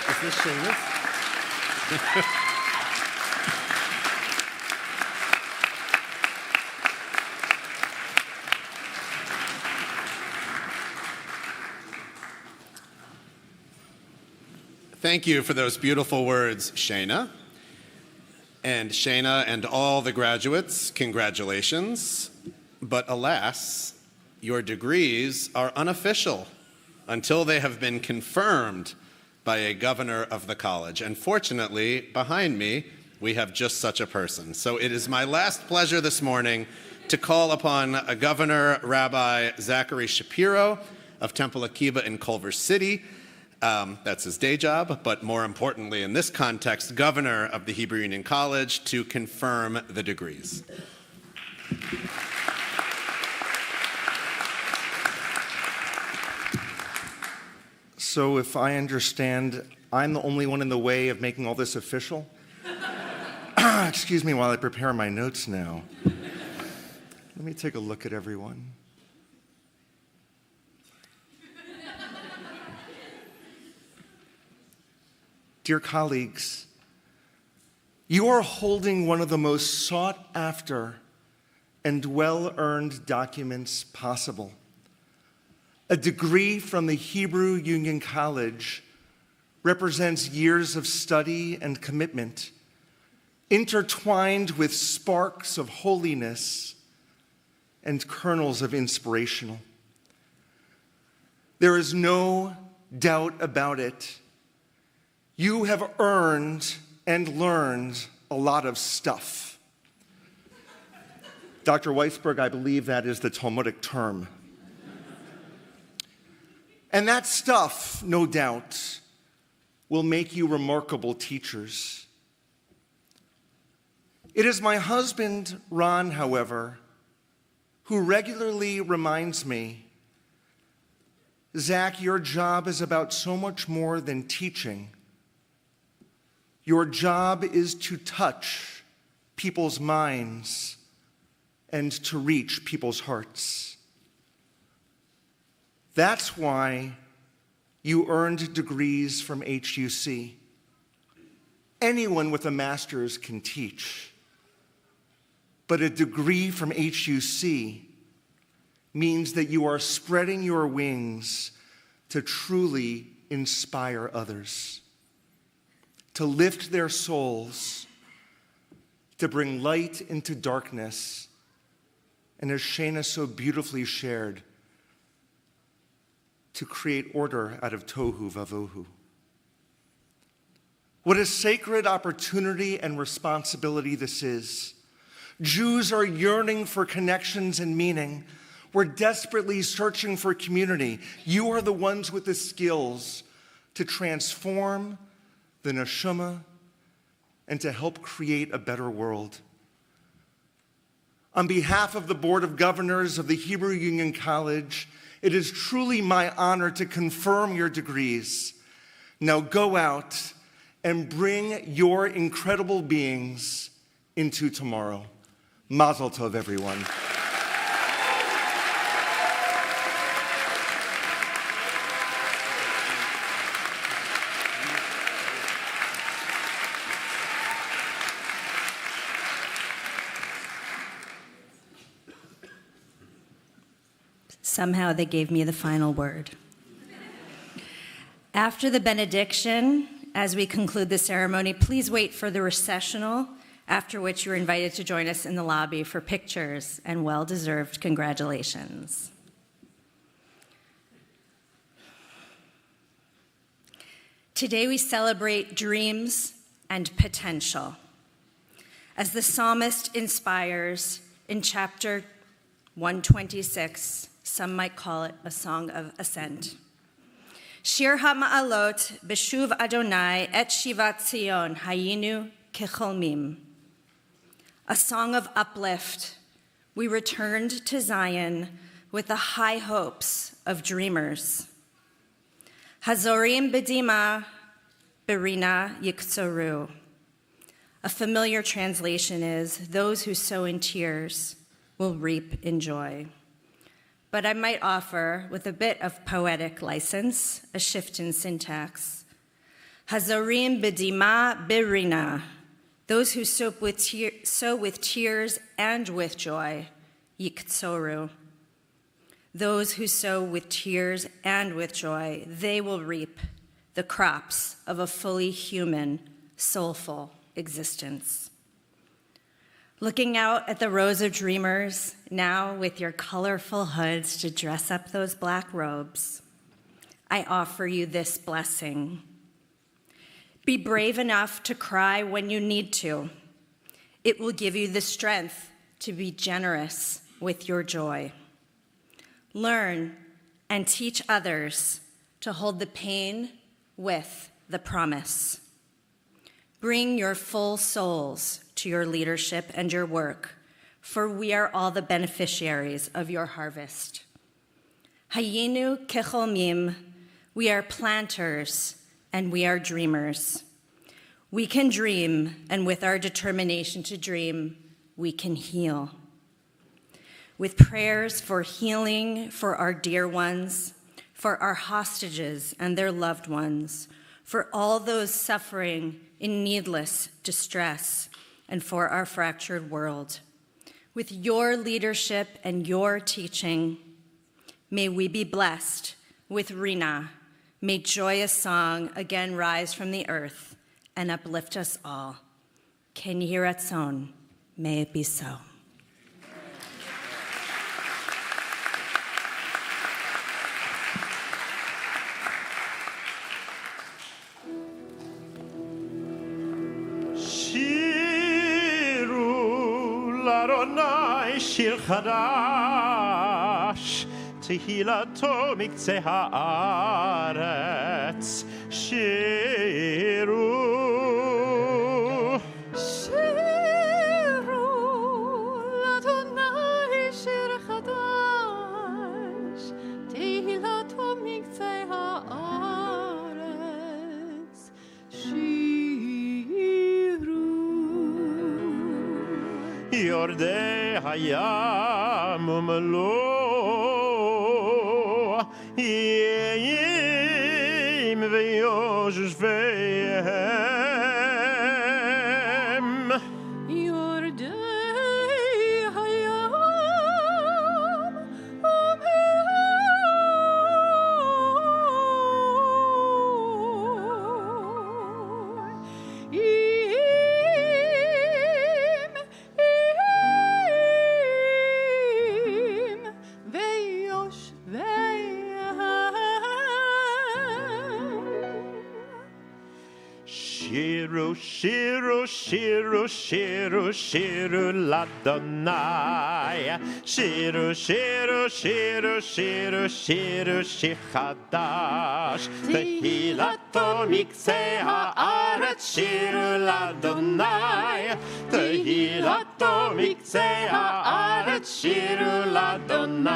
Is this Shayna's? Thank you for those beautiful words, Shayna. And Shayna and all the graduates, congratulations. But alas, your degrees are unofficial until they have been confirmed by a governor of the college. And fortunately, behind me, we have just such a person. So it is my last pleasure this morning to call upon Governor Rabbi Zachary Shapiro of Temple Akiba in Culver City. That's his day job, but more importantly in this context, governor of the Hebrew Union College, to confirm the degrees. So if I understand, I'm the only one in the way of making all this official? Excuse me while I prepare my notes now. Let me take a look at everyone. Dear colleagues, you are holding one of the most sought after and well-earned documents possible. A degree from the Hebrew Union College represents years of study and commitment, intertwined with sparks of holiness and kernels of inspirational. There is no doubt about it. You have earned and learned a lot of stuff. Dr. Weisberg, I believe that is the Talmudic term. And that stuff, no doubt, will make you remarkable teachers. It is my husband, Ron, however, who regularly reminds me, Zach, your job is about so much more than teaching. Your job is to touch people's minds and to reach people's hearts. That's why you earned degrees from HUC. Anyone with a master's can teach, but a degree from HUC means that you are spreading your wings to truly inspire others, to lift their souls, to bring light into darkness, and as Shayna so beautifully shared, to create order out of tohu vavohu. What a sacred opportunity and responsibility this is. Jews are yearning for connections and meaning. We're desperately searching for community. You are the ones with the skills to transform the neshama and to help create a better world. On behalf of the Board of Governors of the Hebrew Union College, it is truly my honor to confirm your degrees. Now go out and bring your incredible beings into tomorrow. Mazel tov, everyone. Somehow they gave me the final word. After the benediction, as we conclude the ceremony, please wait for the recessional, after which you're invited to join us in the lobby for pictures and well-deserved congratulations. Today we celebrate dreams and potential. As the psalmist inspires in chapter 126, some might call it a song of ascent. Shir ha'ma'alot b'shuv Adonai et shivat Zion hayinu kecholmim. A song of uplift. We returned to Zion with the high hopes of dreamers. Hazorim b'dima berina yiktzoru. A familiar translation is, those who sow in tears will reap in joy. But I might offer, with a bit of poetic license, a shift in syntax. Hazorim b'dima berina. Those who sow with tears and with joy, yiktzoru. Those who sow with tears and with joy, they will reap the crops of a fully human, soulful existence. Looking out at the rows of dreamers, now with your colorful hoods to dress up those black robes, I offer you this blessing. Be brave enough to cry when you need to. It will give you the strength to be generous with your joy. Learn and teach others to hold the pain with the promise. Bring your full souls to your leadership and your work, for we are all the beneficiaries of your harvest. Hayinu kecholmim, we are planters and we are dreamers. We can dream, and with our determination to dream, we can heal. With prayers for healing for our dear ones, for our hostages and their loved ones, for all those suffering in needless distress, and for our fractured world. With your leadership and your teaching, may we be blessed with Rina. May joyous song again rise from the earth and uplift us all. Ken Yehi Ratzon, may it be so. שיר חדש, תהילתו מקצה הארץ, שירו. שירו לאדוני שיר חדש, תהילתו מקצה הארץ, שירו. יורדי הים ומלוא איים ויושביהם יורדי הים ומלוא שירו, שירו, שירו, שירו, שירו לאדוני. שירו, שירו, שירו, שירו, שירו, שיר חדש. תהילתו מקצה הארץ, שירו לאדוני. תהילתו מקצה הארץ, שירו לאדוני.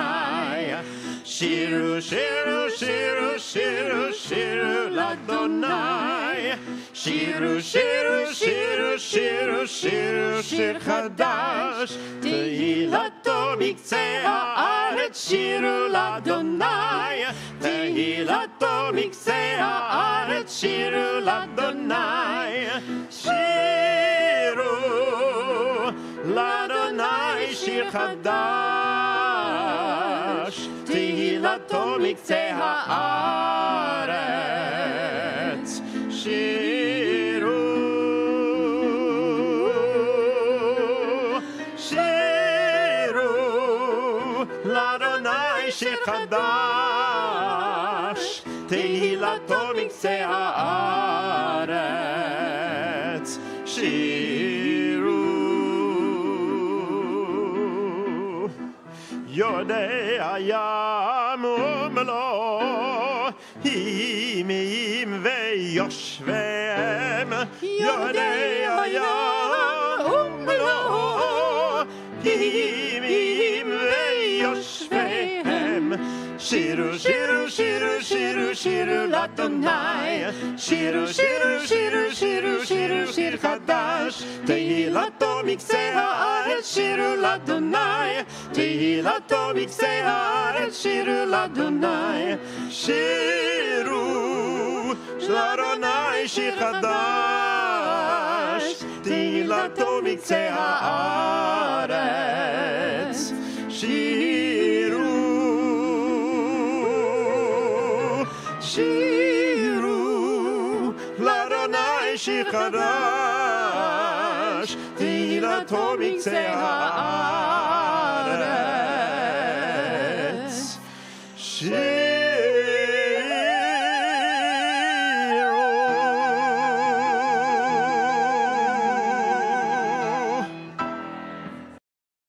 שירו, שירו, שירו, שירו, שירו לאדוני. שירו, שירו, שירו, שירו, שירו, שיר חדש. תהילתו מקצה הארץ, שירו לאדוני. תהילתו מקצה הארץ, שירו לאדוני. שירו לאדוני שיר חדש. תהילתו מקצה הארץ. שירו, שירו, לאדוני שיר חדש, תהילתו מקצה הארץ. שירו, יודע ים ומלואו, הימים ויושביהם. יודע ים ומלואו, הימים ויושביהם. שירו, שירו, שירו, שירו, שירו לאדוני. שירו, שירו, שירו, שירו, שירו, שיר חדש, תהילתו מקצה הארץ. שירו לאדוני, תהילתו מקצה הארץ. שירו לאדוני. שירו, לאדוני שיר חדש, תהילתו מקצה הארץ. שירו, שירו, לאדוני שיר חדש, תהילתו מקצה הארץ. שירו